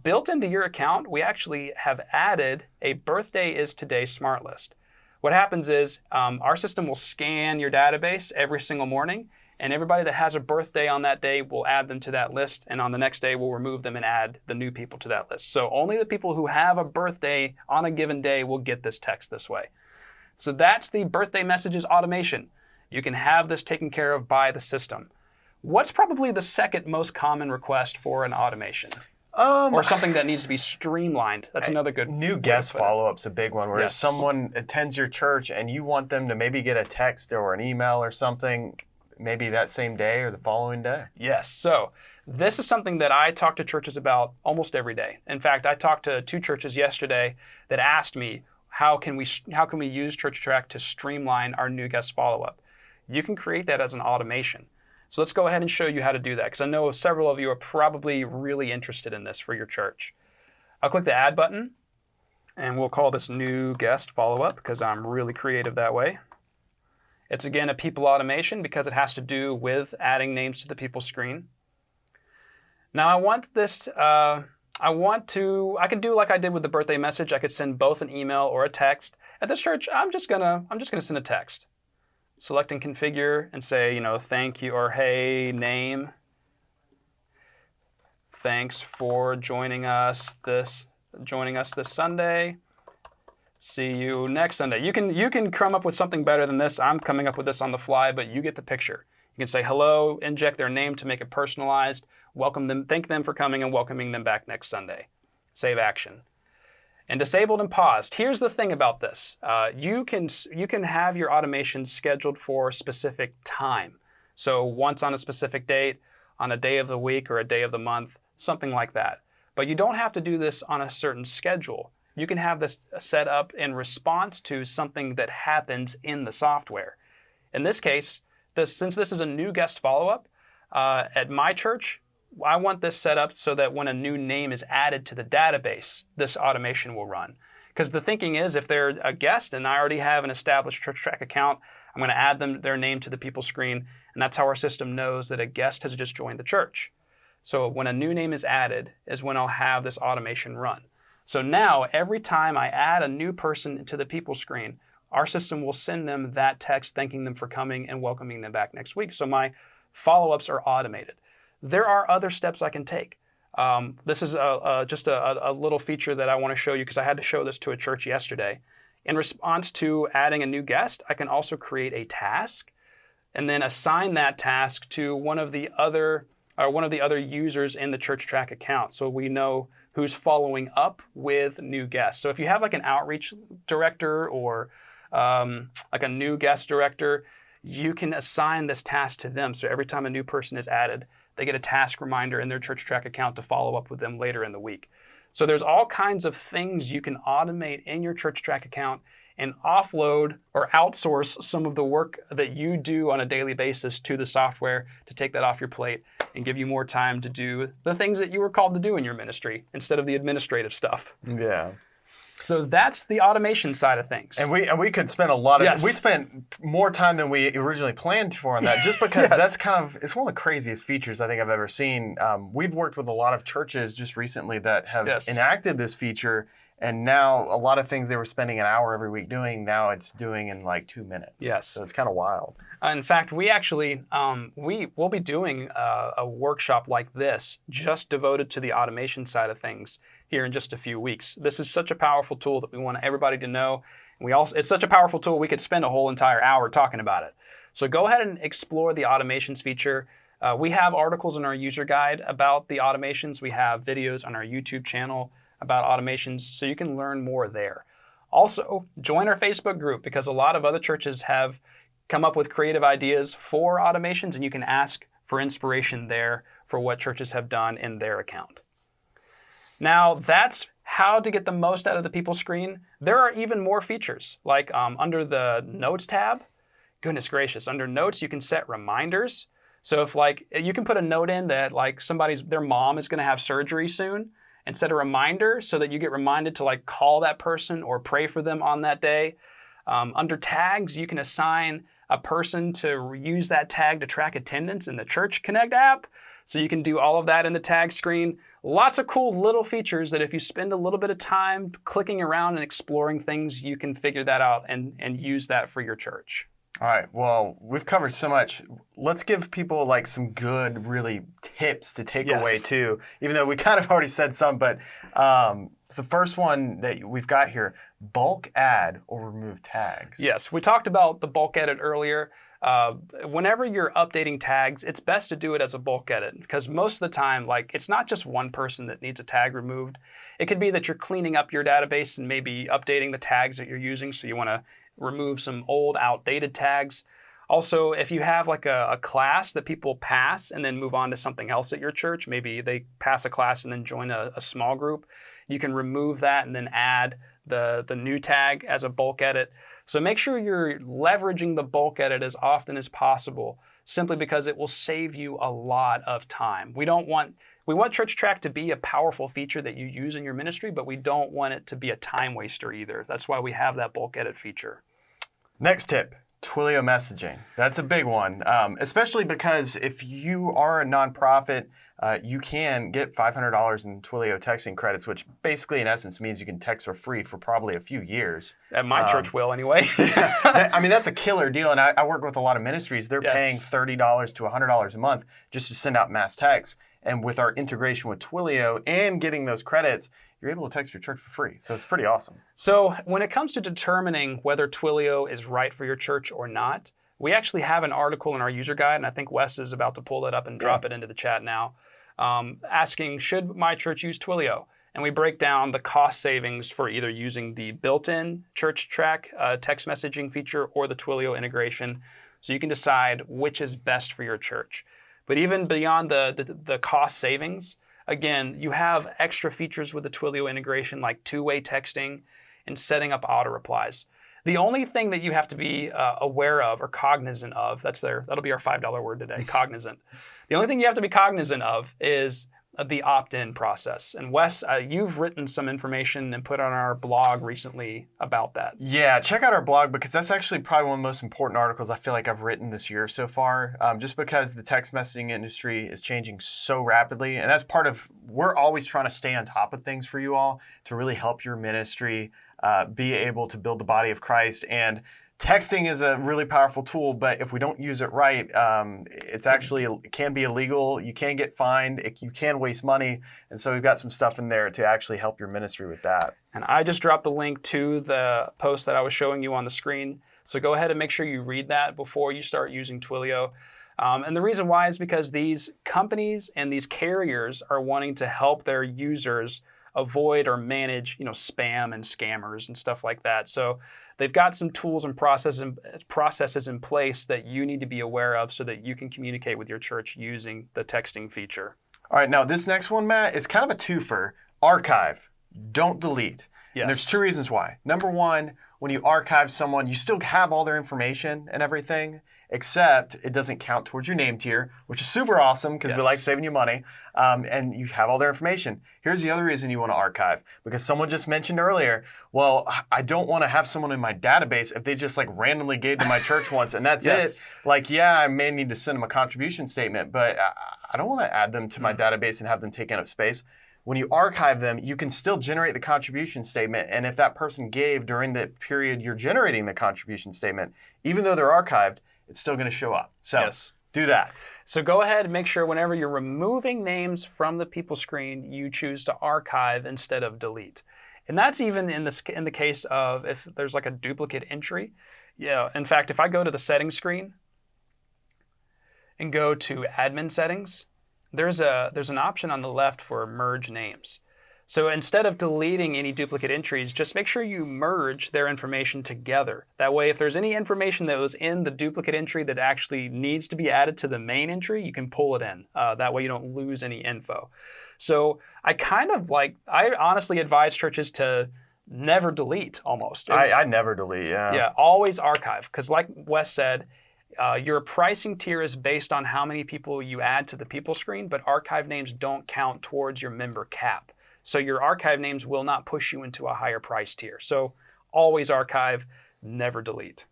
built into your account, we actually have added a birthday is today smart list. What happens is our system will scan your database every single morning, and everybody that has a birthday on that day will add them to that list, and on the next day we'll remove them and add the new people to that list. So only the people who have a birthday on a given day will get this text this way. So that's the birthday messages automation. You can have this taken care of by the system. What's probably the second most common request for an automation? Or something that needs to be streamlined. That's another good new guest follow-up's a big one, where someone attends your church and you want them to maybe get a text or an email or something, maybe that same day or the following day. Yes. So this is something that I talk to churches about almost every day. In fact, I talked to 2 churches yesterday that asked me, how can we use ChurchTrac to streamline our new guest follow-up? You can create that as an automation. So let's go ahead and show you how to do that, because I know several of you are probably really interested in this for your church. I'll click the Add button, and we'll call this New Guest Follow-Up, because I'm really creative that way. It's, again, a people automation because it has to do with adding names to the people screen. Now I want this, I could do like I did with the birthday message. I could send both an email or a text. At this church, I'm just gonna send a text. Select and configure and say, thank you, or hey, name. Thanks for joining us this Sunday. See you next Sunday. You can come up with something better than this. I'm coming up with this on the fly, but you get the picture. You can say hello, inject their name to make it personalized, welcome them, thank them for coming, and welcoming them back next Sunday. Save action. And disabled and paused. Here's the thing about this. You can have your automations scheduled for a specific time. So once on a specific date, on a day of the week or a day of the month, something like that. But you don't have to do this on a certain schedule. You can have this set up in response to something that happens in the software. In this case, since this is a new guest follow-up, at my church, I want this set up so that when a new name is added to the database, this automation will run. Because the thinking is, if they're a guest and I already have an established ChurchTrac account, I'm going to add their name to the people screen, and that's how our system knows that a guest has just joined the church. So when a new name is added is when I'll have this automation run. So now every time I add a new person to the people screen, our system will send them that text thanking them for coming and welcoming them back next week. So my follow-ups are automated. There are other steps I can take. This is just a little feature that I want to show you because I had to show this to a church yesterday. In response to adding a new guest, I can also create a task and then assign that task to one of the other users in the ChurchTrac account, so we know who's following up with new guests. So if you have like an outreach director or like a new guest director, you can assign this task to them. So every time a new person is added, they get a task reminder in their ChurchTrac account to follow up with them later in the week. So there's all kinds of things you can automate in your ChurchTrac account and offload or outsource some of the work that you do on a daily basis to the software to take that off your plate and give you more time to do the things that you were called to do in your ministry instead of the administrative stuff. Yeah. So that's the automation side of things. And we could spend a lot of, Yes. we spent more time than we originally planned for on that, just because Yes. that's kind of, it's one of the craziest features I think I've ever seen. We've worked with a lot of churches just recently that have Yes. enacted this feature, and now a lot of things they were spending an hour every week doing, now it's doing in like 2 minutes. Yes. So it's kind of wild. In fact, we actually, we'll be doing a workshop like this just devoted to the automation side of things here in just a few weeks. This is such a powerful tool that we want everybody to know. It's such a powerful tool we could spend a whole entire hour talking about it. So go ahead and explore the automations feature. We have articles in our user guide about the automations. We have videos on our YouTube channel about automations, so you can learn more there. Also, join our Facebook group because a lot of other churches have come up with creative ideas for automations, and you can ask for inspiration there for what churches have done in their account. Now, that's how to get the most out of the people screen. There are even more features, like under the Notes tab. Goodness gracious, under Notes, you can set reminders. So if you can put a note in that their mom is gonna have surgery soon, and set a reminder so that you get reminded to call that person or pray for them on that day. Under tags, you can assign a person to use that tag to track attendance in the Church Connect app. So you can do all of that in the tag screen. Lots of cool little features that if you spend a little bit of time clicking around and exploring things, you can figure that out and use that for your church. All right, well, we've covered so much. Let's give people some good, really tips to take away too, even though we kind of already said some, but the first one that we've got here, bulk add or remove tags. Yes, we talked about the bulk edit earlier. Whenever you're updating tags, it's best to do it as a bulk edit because most of the time, it's not just one person that needs a tag removed. It could be that you're cleaning up your database and maybe updating the tags that you're using, so you want to remove some old, outdated tags. Also, if you have a class that people pass and then move on to something else at your church, maybe they pass a class and then join a small group, you can remove that and then add the new tag as a bulk edit. So make sure you're leveraging the bulk edit as often as possible, simply because it will save you a lot of time. We want ChurchTrac to be a powerful feature that you use in your ministry, but we don't want it to be a time waster either. That's why we have that bulk edit feature. Next tip, Twilio messaging. That's a big one, especially because if you are a nonprofit, you can get $500 in Twilio texting credits, which basically in essence means you can text for free for probably a few years. At my church will anyway. That's a killer deal, and I work with a lot of ministries. They're paying $30 to $100 a month just to send out mass texts. And with our integration with Twilio and getting those credits, you're able to text your church for free. So it's pretty awesome. So when it comes to determining whether Twilio is right for your church or not, we actually have an article in our user guide, and I think Wes is about to pull that up and drop it into the chat now, asking, should my church use Twilio? And we break down the cost savings for either using the built-in ChurchTrac text messaging feature or the Twilio integration, so you can decide which is best for your church. But even beyond the cost savings, again, you have extra features with the Twilio integration like two-way texting and setting up auto replies. The only thing that you have to be aware of or cognizant of, that'll be our $5 word today, cognizant. The only thing you have to be cognizant of is the opt-in process. And Wes, you've written some information and put on our blog recently about that. Yeah, check out our blog because that's actually probably one of the most important articles I feel like I've written this year so far, just because the text messaging industry is changing so rapidly. And that's part of, we're always trying to stay on top of things for you all to really help your ministry be able to build the body of Christ. And texting is a really powerful tool, but if we don't use it right, it's actually, it can be illegal. You can get fined. You can waste money. And so we've got some stuff in there to actually help your ministry with that. And I just dropped the link to the post that I was showing you on the screen. So go ahead and make sure you read that before you start using Twilio. And the reason why is because these companies and these carriers are wanting to help their users avoid or manage, spam and scammers and stuff like that. So they've got some tools and processes in place that you need to be aware of so that you can communicate with your church using the texting feature. All right, now this next one, Matt, is kind of a twofer. Archive, don't delete. Yes. And there's two reasons why. Number one, when you archive someone, you still have all their information and everything, except it doesn't count towards your name tier, which is super awesome because we like saving you money, and you have all their information. Here's the other reason you want to archive, because someone just mentioned earlier, well, I don't want to have someone in my database if they just randomly gave to my church once and that's it. Yeah, I may need to send them a contribution statement, but I don't want to add them to my database and have them taking up space. When you archive them, you can still generate the contribution statement. And if that person gave during the period you're generating the contribution statement, even though they're archived, it's still going to show up. So do that. So go ahead and make sure whenever you're removing names from the people screen, you choose to archive instead of delete. And that's even in the case of if there's a duplicate entry. Yeah. In fact, if I go to the settings screen and go to admin settings, there's an option on the left for merge names. So instead of deleting any duplicate entries, just make sure you merge their information together. That way, if there's any information that was in the duplicate entry that actually needs to be added to the main entry, you can pull it in. That way you don't lose any info. So I honestly advise churches to never delete almost. I never delete, yeah. Yeah, always archive. Because like Wes said, your pricing tier is based on how many people you add to the people screen, but archive names don't count towards your member cap. So your archive names will not push you into a higher price tier. So always archive, never delete.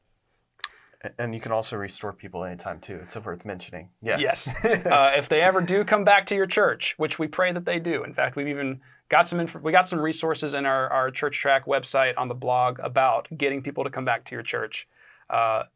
And you can also restore people anytime too. It's worth mentioning. Yes. If they ever do come back to your church, which we pray that they do. In fact, we've even got some resources in our ChurchTrac website on the blog about getting people to come back to your church.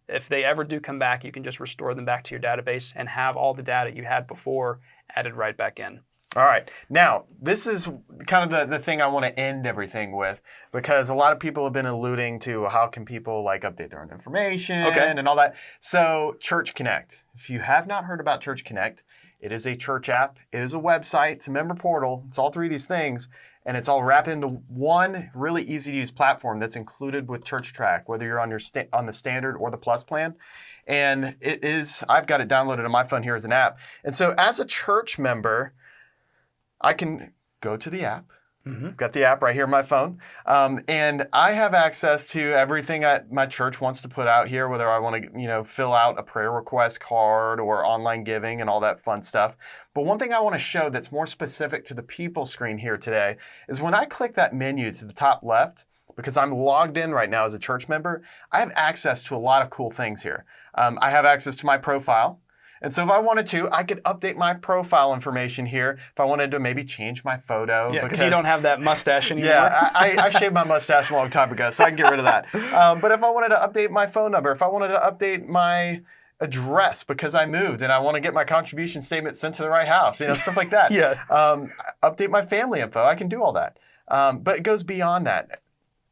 If they ever do come back, you can just restore them back to your database and have all the data you had before added right back in. All right. Now, this is kind of the thing I want to end everything with, because a lot of people have been alluding to how can people update their own information and all that. So Church Connect. If you have not heard about Church Connect, it is a church app. It is a website. It's a member portal. It's all three of these things. And it's all wrapped into one really easy to use platform that's included with ChurchTrac, whether you're on the standard or the plus plan. And I've got it downloaded on my phone here as an app. And so as a church member, I can go to the app. I've got the app right here on my phone. And I have access to everything my church wants to put out here, whether I want to fill out a prayer request card or online giving and all that fun stuff. But one thing I want to show that's more specific to the people screen here today is when I click that menu to the top left, because I'm logged in right now as a church member, I have access to a lot of cool things here. I have access to my profile. And so if I wanted to, I could update my profile information here if I wanted to maybe change my photo. Yeah, because you don't have that mustache anymore. Yeah, I shaved my mustache a long time ago, so I can get rid of that. But if I wanted to update my phone number, if I wanted to update my address because I moved and I want to get my contribution statement sent to the right house, stuff like that. Update my family info, I can do all that. But it goes beyond that.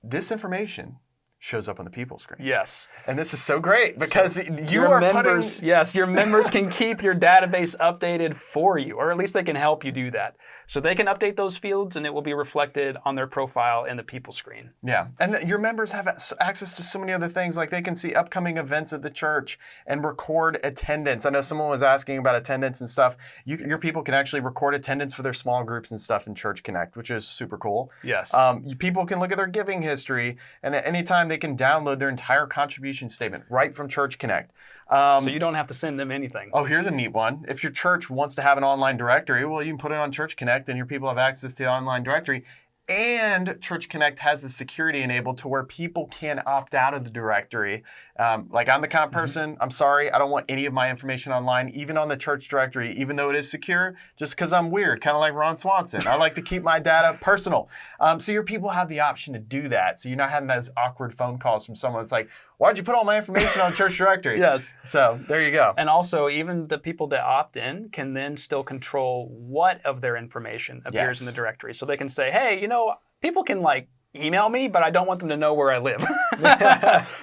This information shows up on the people screen. Yes. And this is so great because your members can keep your database updated for you, or at least they can help you do that. So they can update those fields and it will be reflected on their profile in the people screen. Yeah. And your members have access to so many other things, like they can see upcoming events at the church and record attendance. I know someone was asking about attendance and stuff. Your people can actually record attendance for their small groups and stuff in Church Connect, which is super cool. Yes. People can look at their giving history, and at any time they can download their entire contribution statement right from Church Connect. So you don't have to send them anything. Oh, here's a neat one. If your church wants to have an online directory, well, you can put it on Church Connect and your people have access to the online directory. And Church Connect has the security enabled to where people can opt out of the directory. Like I'm the kind of person, I'm sorry, I don't want any of my information online, even on the church directory, even though it is secure, just because I'm weird, kind of like Ron Swanson. I like to keep my data personal. So your people have the option to do that. So you're not having those awkward phone calls from someone that's like, why'd you put all my information on church directory? Yes. So there you go. And also, even the people that opt in can then still control what of their information appears in the directory. So they can say, hey, you know, people can like email me, but I don't want them to know where I live.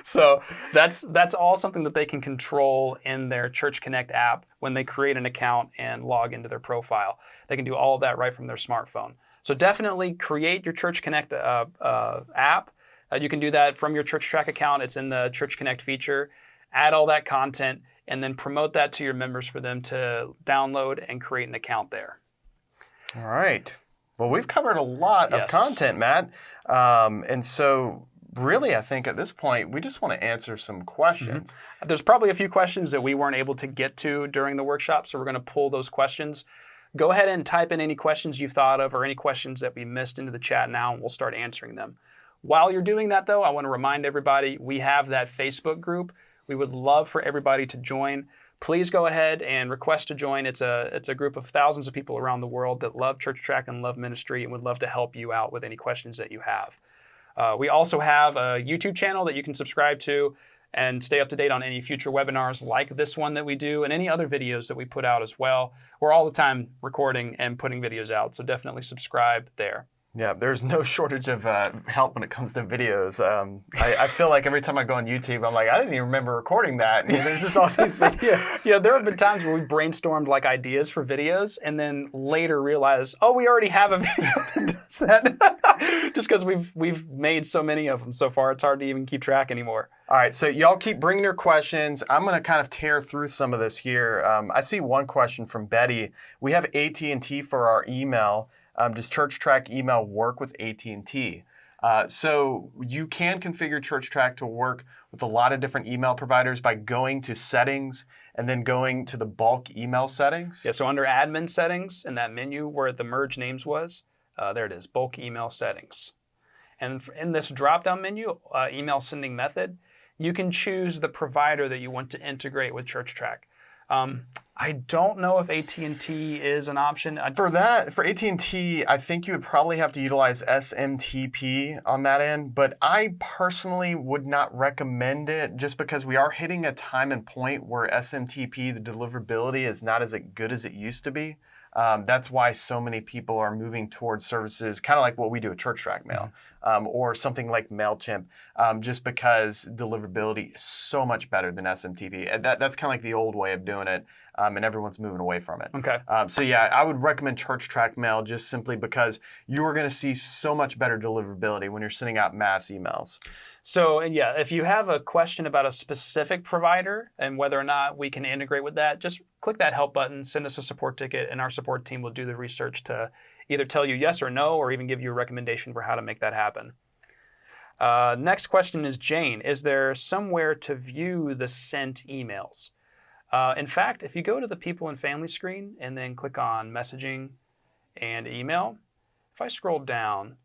So that's all something that they can control in their Church Connect app when they create an account and log into their profile. They can do all of that right from their smartphone. So definitely create your Church Connect app. You can do that from your ChurchTrac account. It's in the Church Connect feature. Add all that content and then promote that to your members for them to download and create an account there. All right. Well, we've covered a lot of content, Matt. And so really, I think at this point, we just want to answer some questions. There's probably a few questions that we weren't able to get to during the workshop, so we're going to pull those questions. Go ahead and type in any questions you've thought of or any questions that we missed into the chat now, and we'll start answering them. While you're doing that, though, I want to remind everybody we have that Facebook group. We would love for everybody to join. Please go ahead and request to join. It's a group of thousands of people around the world that love ChurchTrac and love ministry and would love to help you out with any questions that you have. We also have a YouTube channel that you can subscribe to and stay up to date on any future webinars like this one that we do and any other videos that we put out as well. We're all the time recording and putting videos out, so definitely subscribe there. Yeah, there's no shortage of help when it comes to videos. I feel like every time I go on YouTube, I'm like, I didn't even remember recording that. And there's just all these videos. Yeah, there have been times where we brainstormed like ideas for videos and then later realized, oh, we already have a video that does that. Just because we've made so many of them so far, it's hard to even keep track anymore. All right, so y'all keep bringing your questions. I'm going to kind of tear through some of this here. I see one question from Betty. We have AT&T for our email. Does ChurchTrac email work with AT&T? So you can configure ChurchTrac to work with a lot of different email providers by going to settings and then going to the bulk email settings. Yeah, so under admin settings in that menu where the merge names was, there it is, bulk email settings. And in this drop-down menu, email sending method, you can choose the provider that you want to integrate with ChurchTrac. I don't know if AT&T is an option. For AT&T, I think you would probably have to utilize SMTP on that end, but I personally would not recommend it just because we are hitting a time and point where SMTP, the deliverability, is not as good as it used to be. That's why so many people are moving towards services, kind of like what we do at ChurchTrac Mail, or something like MailChimp, just because deliverability is so much better than SMTP. That's kind of like the old way of doing it, and everyone's moving away from it. Okay. So yeah, I would recommend ChurchTrac Mail just simply because you are going to see so much better deliverability when you're sending out mass emails. So, and yeah, if you have a question about a specific provider and whether or not we can integrate with that, just click that help button, send us a support ticket, and our support team will do the research to either tell you yes or no, or even give you a recommendation for how to make that happen. Next question is Jane. Is there somewhere to view the sent emails? In fact, if you go to the people and family screen and then click on messaging and email, if I scroll down,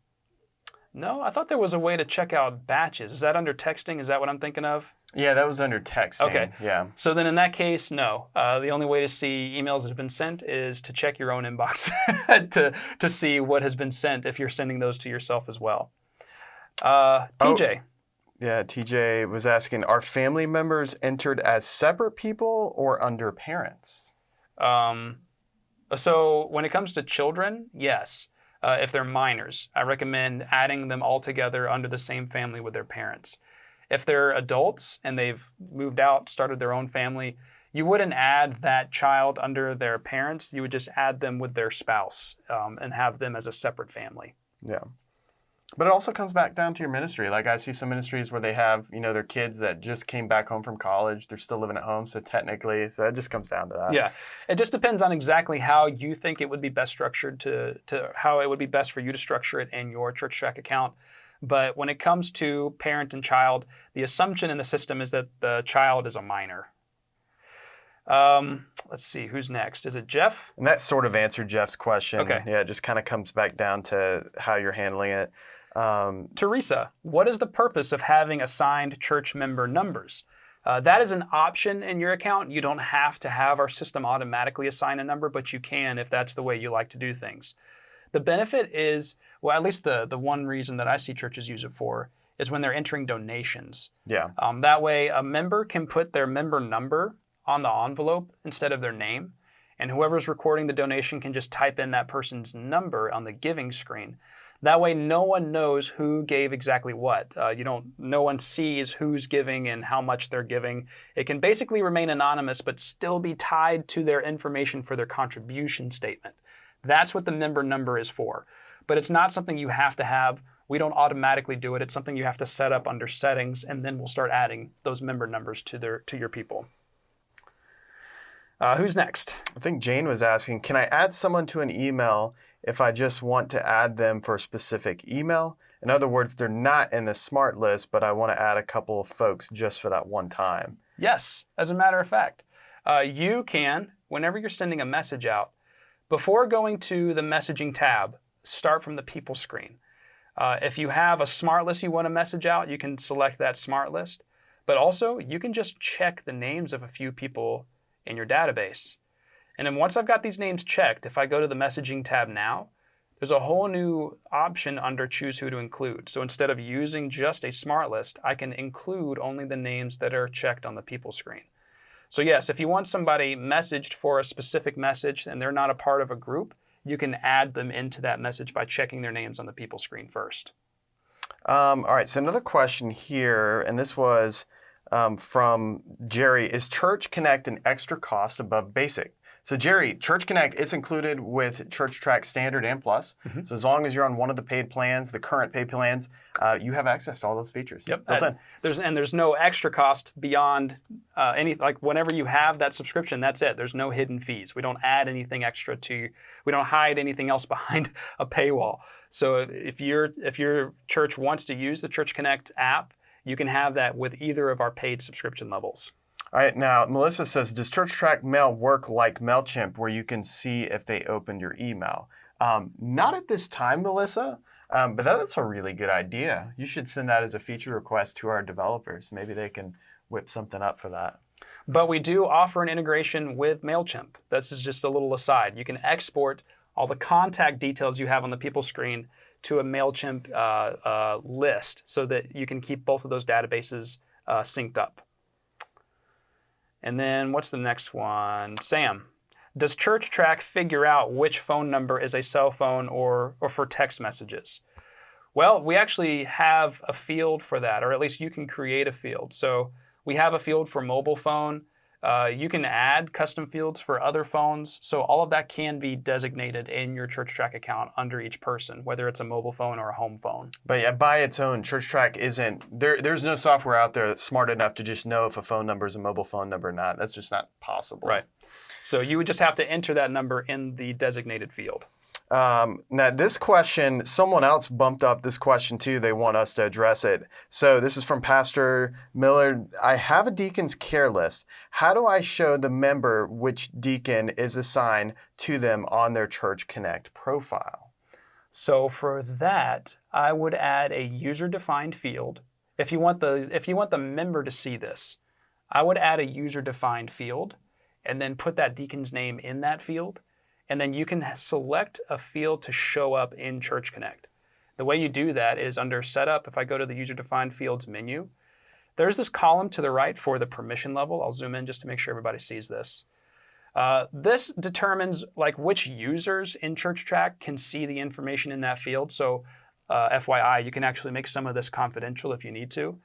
no, I thought there was a way to check out batches. Is that under texting? Is that what I'm thinking of? Yeah, that was under texting. Okay. Yeah. So then in that case, no. The only way to see emails that have been sent is to check your own inbox to see what has been sent if you're sending those to yourself as well. TJ. Yeah, TJ was asking, are family members entered as separate people or under parents? So when it comes to children, yes. If they're minors, I recommend adding them all together under the same family with their parents. If they're adults and they've moved out, started their own family, you wouldn't add that child under their parents. You would just add them with their spouse and have them as a separate family. Yeah. But it also comes back down to your ministry. Like I see some ministries where they have, their kids that just came back home from college. They're still living at home, so technically, it just comes down to that. Yeah, it just depends on exactly how you think it would be best structured to how it would be best for you to structure it in your ChurchTrac account. But when it comes to parent and child, the assumption in the system is that the child is a minor. Let's see, who's next? Is it Jeff? And that sort of answered Jeff's question. Okay. Yeah, it just kind of comes back down to how you're handling it. Teresa, what is the purpose of having assigned church member numbers? That is an option in your account. You don't have to have our system automatically assign a number, but you can if that's the way you like to do things. The benefit is, well, at least the one reason that I see churches use it for is when they're entering donations. Yeah. That way, a member can put their member number on the envelope instead of their name, and whoever's recording the donation can just type in that person's number on the giving screen. That way, no one knows who gave exactly what. No one sees who's giving and how much they're giving. It can basically remain anonymous, but still be tied to their information for their contribution statement. That's what the member number is for. But it's not something you have to have. We don't automatically do it. It's something you have to set up under settings, and then we'll start adding those member numbers to your people. Who's next? I think Jane was asking, can I add someone to an email if I just want to add them for a specific email? In other words, they're not in the smart list, but I want to add a couple of folks just for that one time. Yes, as a matter of fact. You can, whenever you're sending a message out, before going to the messaging tab, start from the people screen. If you have a smart list you want to message out, you can select that smart list. But also, you can just check the names of a few people in your database. And then once I've got these names checked, if I go to the messaging tab now, there's a whole new option under choose who to include. So instead of using just a smart list, I can include only the names that are checked on the people screen. So yes, if you want somebody messaged for a specific message and they're not a part of a group, you can add them into that message by checking their names on the people screen first. All right, so another question here, and this was from Jerry. Is Church Connect an extra cost above basic? So Jerry, Church Connect, it's included with ChurchTrac Standard and Plus. Mm-hmm. So as long as you're on one of the paid plans, the current paid plans, you have access to all those features. Yep. There's no extra cost beyond like whenever you have that subscription, that's it. There's no hidden fees. We don't add anything extra we don't hide anything else behind a paywall. So if your church wants to use the Church Connect app, you can have that with either of our paid subscription levels. All right, now Melissa says, does ChurchTrac Mail work like MailChimp where you can see if they opened your email? Not at this time, Melissa, but that's a really good idea. You should send that as a feature request to our developers. Maybe they can whip something up for that. But we do offer an integration with MailChimp. This is just a little aside. You can export all the contact details you have on the people screen to a MailChimp list so that you can keep both of those databases synced up. And then what's the next one? Sam, does ChurchTrac figure out which phone number is a cell phone or for text messages? Well, we actually have a field for that, or at least you can create a field. So we have a field for mobile phone. You can add custom fields for other phones. So all of that can be designated in your ChurchTrac account under each person, whether it's a mobile phone or a home phone. But yeah, by its own, ChurchTrac isn't, there's no software out there that's smart enough to just know if a phone number is a mobile phone number or not. That's just not possible. Right. So you would just have to enter that number in the designated field. Now this question, someone else bumped up this question too. They want us to address it. So this is from Pastor Miller. I have a deacon's care list. How do I show the member which deacon is assigned to them on their Church Connect profile? So for that, I would add a user-defined field. If you want the member to see this, I would add a user-defined field and then put that deacon's name in that field. And then you can select a field to show up in Church Connect. The way you do that is under Setup. If I go to the User-Defined Fields menu, there's this column to the right for the permission level. I'll zoom in just to make sure everybody sees this. This determines like which users in ChurchTrac can see the information in that field. So FYI, you can actually make some of this confidential if you need to.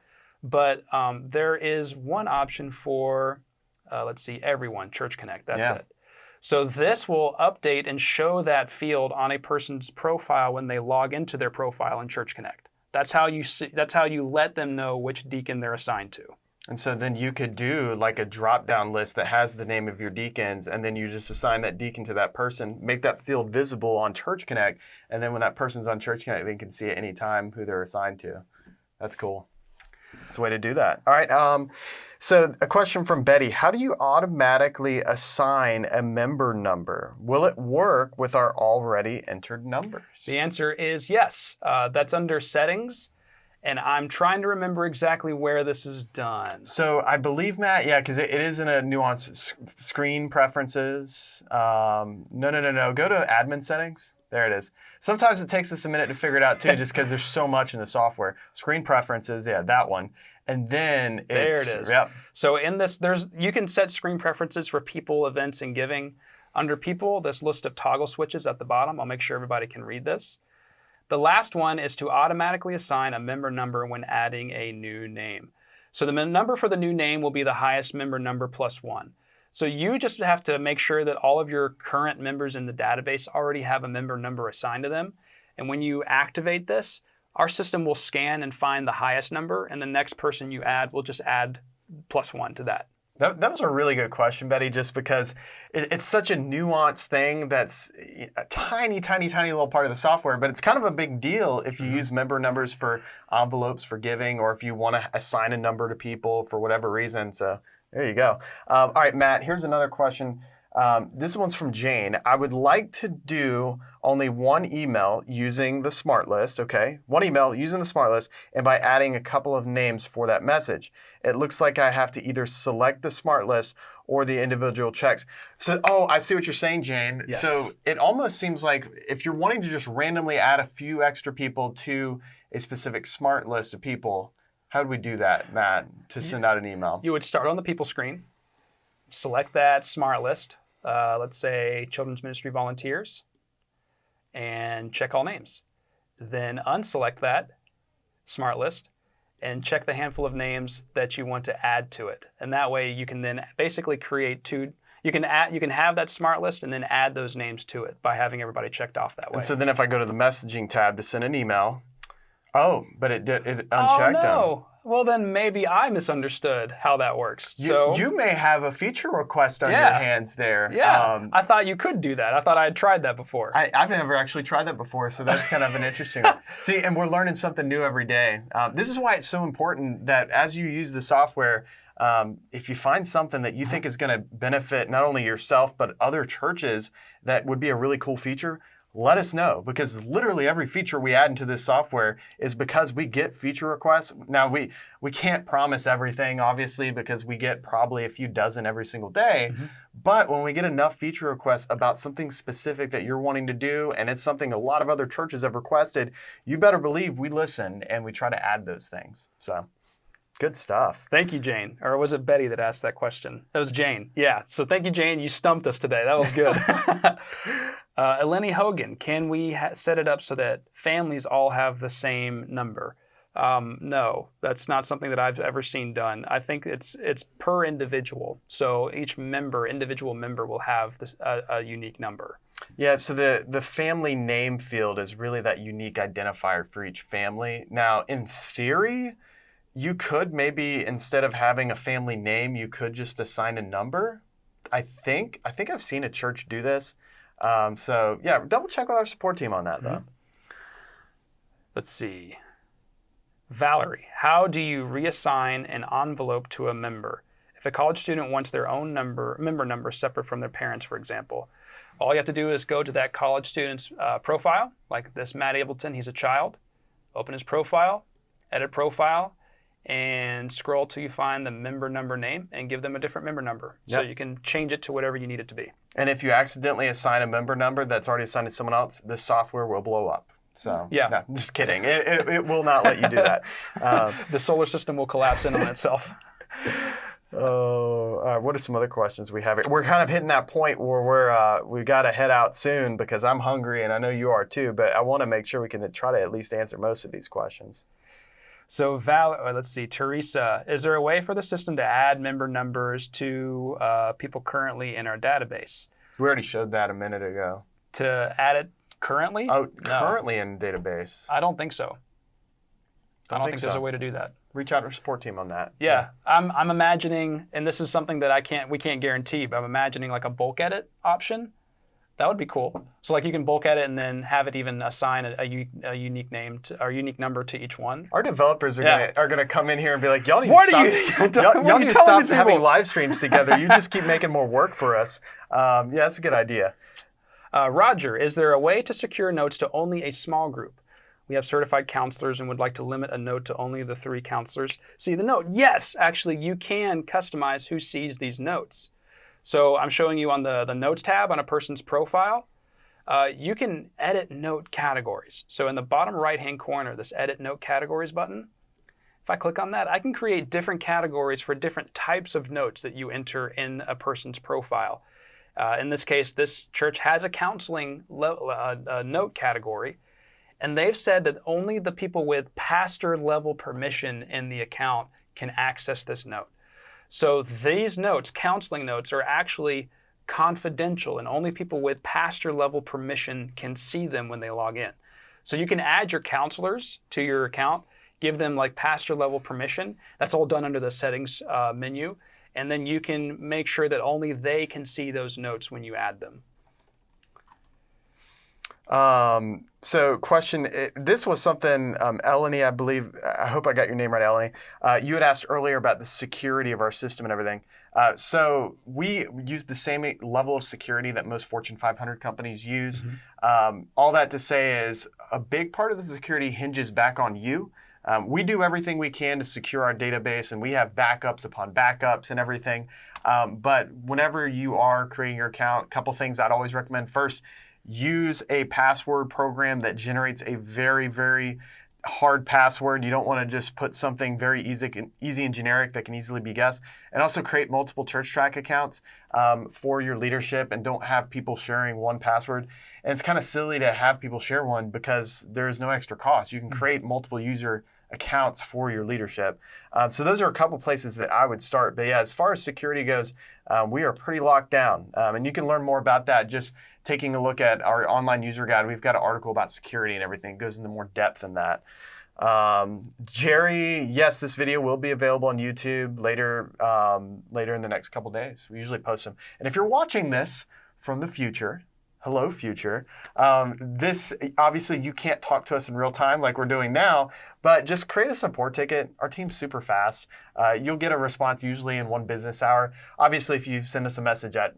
But there is one option for, let's see, everyone, Church Connect. That's it. So this will update and show that field on a person's profile when they log into their profile in Church Connect. That's how you let them know which deacon they're assigned to. And so then you could do like a drop-down list that has the name of your deacons, and then you just assign that deacon to that person, make that field visible on Church Connect, and then when that person's on Church Connect, they can see at any time who they're assigned to. That's cool. That's a way to do that. All right. So a question from Betty. How do you automatically assign a member number? Will it work with our already entered numbers? The answer is yes. That's under settings. And I'm trying to remember exactly where this is done. So I believe, Matt, yeah, because it is in a nuanced screen preferences. No. Go to admin settings. There it is. Sometimes it takes us a minute to figure it out too, just because there's so much in the software. Screen preferences, yeah, that one. And then there it is. Yep. So in this, you can set screen preferences for people, events, and giving. Under people, this list of toggle switches at the bottom. I'll make sure everybody can read this. The last one is to automatically assign a member number when adding a new name. So the number for the new name will be the highest member number plus 1. So you just have to make sure that all of your current members in the database already have a member number assigned to them. And when you activate this, our system will scan and find the highest number, and the next person you add will just add plus 1 to that. That was a really good question, Betty, just because it's such a nuanced thing that's a tiny little part of the software, but it's kind of a big deal if you use member numbers for envelopes for giving, or if you want to assign a number to people for whatever reason. So there you go. All right, Matt, here's another question. This one's from Jane. I would like to do only one email using the smart list, okay? One email using the smart list, and by adding a couple of names for that message. It looks like I have to either select the smart list or the individual checks. So, I see what you're saying, Jane. Yes. So it almost seems like if you're wanting to just randomly add a few extra people to a specific smart list of people, how do we do that, Matt, to send out an email? You would start on the people screen, select that smart list, let's say Children's Ministry Volunteers, and check all names. Then unselect that smart list and check the handful of names that you want to add to it. And that way you can then basically create you can have that smart list and then add those names to it by having everybody checked off that way. And so then if I go to the messaging tab to send an email, but it unchecked them. Oh, no. Well, then maybe I misunderstood how that works. You may have a feature request on your hands there. Yeah, I thought you could do that. I thought I had tried that before. I've never actually tried that before, so that's kind of an interesting one. See, and we're learning something new every day. This is why it's so important that as you use the software, if you find something that you think is going to benefit not only yourself, but other churches that would be a really cool feature, let us know, because literally every feature we add into this software is because we get feature requests. Now, we can't promise everything, obviously, because we get probably a few dozen every single day. Mm-hmm. But when we get enough feature requests about something specific that you're wanting to do, and it's something a lot of other churches have requested, you better believe we listen and we try to add those things. So good stuff. Thank you, Jane. Or was it Betty that asked that question? It was Jane. Yeah. So thank you, Jane. You stumped us today. That was good. Eleni Hogan, can we set it up so that families all have the same number? No, that's not something that I've ever seen done. I think it's per individual. So each individual member will have a unique number. Yeah, so the family name field is really that unique identifier for each family. Now, in theory, you could maybe, instead of having a family name, you could just assign a number. I think I've seen a church do this. So yeah, double check with our support team on that, though. Let's see. Valerie, how do you reassign an envelope to a member? If a college student wants their own member number separate from their parents, for example, all you have to do is go to that college student's profile, like this Matt Ableton, he's a child, open his profile, edit profile, and scroll till you find the member number name and give them a different member number. Yep. So you can change it to whatever you need it to be. And if you accidentally assign a member number that's already assigned to someone else, the software will blow up. So yeah, no, I'm just kidding. It will not let you do that. The solar system will collapse in on itself. What are some other questions we have? We're kind of hitting that point where we've got to head out soon because I'm hungry and I know you are too, but I want to make sure we can try to at least answer most of these questions. So let's see, Teresa, is there a way for the system to add member numbers to people currently in our database? We already showed that a minute ago. To add it currently? Oh, currently in database. I don't think so. I don't think there's a way to do that. Reach out to our support team on that. Yeah. I'm imagining, and this is something that we can't guarantee, but I'm imagining like a bulk edit option. That would be cool. So like you can bulk edit and then have it even assign a unique name or unique number to each one. Our developers are gonna come in here and be like, y'all need to stop having live streams together. You just keep making more work for us. Yeah, that's a good idea. Roger, is there a way to secure notes to only a small group? We have certified counselors and would like to limit a note to only the 3 counselors see the note. Yes, actually, you can customize who sees these notes. So I'm showing you on the Notes tab on a person's profile. You can edit note categories. So in the bottom right-hand corner, this Edit Note Categories button, if I click on that, I can create different categories for different types of notes that you enter in a person's profile. In this case, this church has a counseling note category, and they've said that only the people with pastor-level permission in the account can access this note. So these notes, counseling notes, are actually confidential, and only people with pastor-level permission can see them when they log in. So you can add your counselors to your account, give them like pastor-level permission. That's all done under the settings menu. And then you can make sure that only they can see those notes when you add them. So question, this was something, Eleni, I believe, I hope I got your name right, Eleni. You had asked earlier about the security of our system and everything. So we use the same level of security that most Fortune 500 companies use. Mm-hmm. All that to say is a big part of the security hinges back on you. We do everything we can to secure our database, and we have backups upon backups and everything. But whenever you are creating your account, a couple things I'd always recommend. First, use a password program that generates a very, very hard password. You don't want to just put something very easy and generic that can easily be guessed. And also create multiple ChurchTrac accounts for your leadership, and don't have people sharing one password. And it's kind of silly to have people share one because there is no extra cost. You can create multiple user accounts for your leadership. So those are a couple places that I would start. But yeah, as far as security goes, we are pretty locked down. And you can learn more about that just taking a look at our online user guide. We've got an article about security and everything. It goes into more depth than that. Jerry, yes, this video will be available on YouTube later in the next couple days. We usually post them. And if you're watching this from the future, hello, future. This, obviously, you can't talk to us in real time like we're doing now, but just create a support ticket. Our team's super fast. You'll get a response usually in 1 business hour. Obviously, if you send us a message at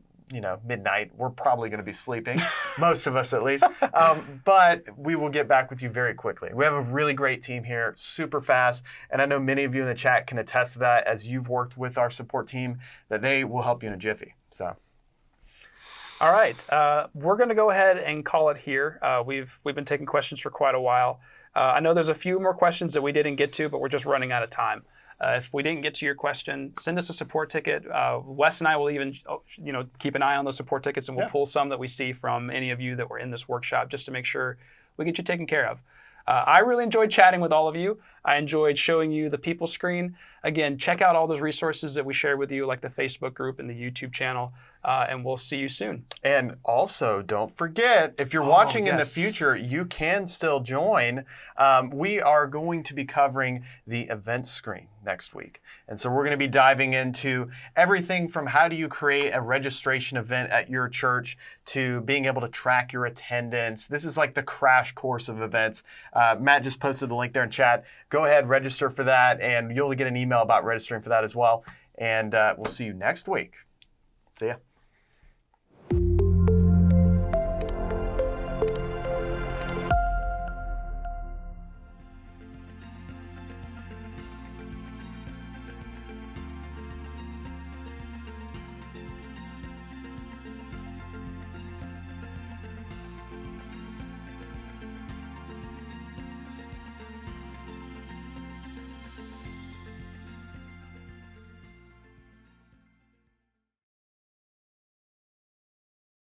midnight, we're probably going to be sleeping, most of us at least. But we will get back with you very quickly. We have a really great team here, super fast. And I know many of you in the chat can attest to that as you've worked with our support team, that they will help you in a jiffy. So. All right, we're going to go ahead and call it here. We've been taking questions for quite a while. I know there's a few more questions that we didn't get to, but we're just running out of time. If we didn't get to your question, send us a support ticket. Wes and I will even, keep an eye on those support tickets, and we'll pull some that we see from any of you that were in this workshop just to make sure we get you taken care of. I really enjoyed chatting with all of you. I enjoyed showing you the people screen. Again, check out all those resources that we shared with you, like the Facebook group and the YouTube channel, and we'll see you soon. And also, don't forget, if you're watching in the future, you can still join. We are going to be covering the events screen next week. And so we're going to be diving into everything from how do you create a registration event at your church to being able to track your attendance. This is like the crash course of events. Matt just posted the link there in chat. Go ahead, register for that, and you'll get an email about registering for that as well. And we'll see you next week. See ya.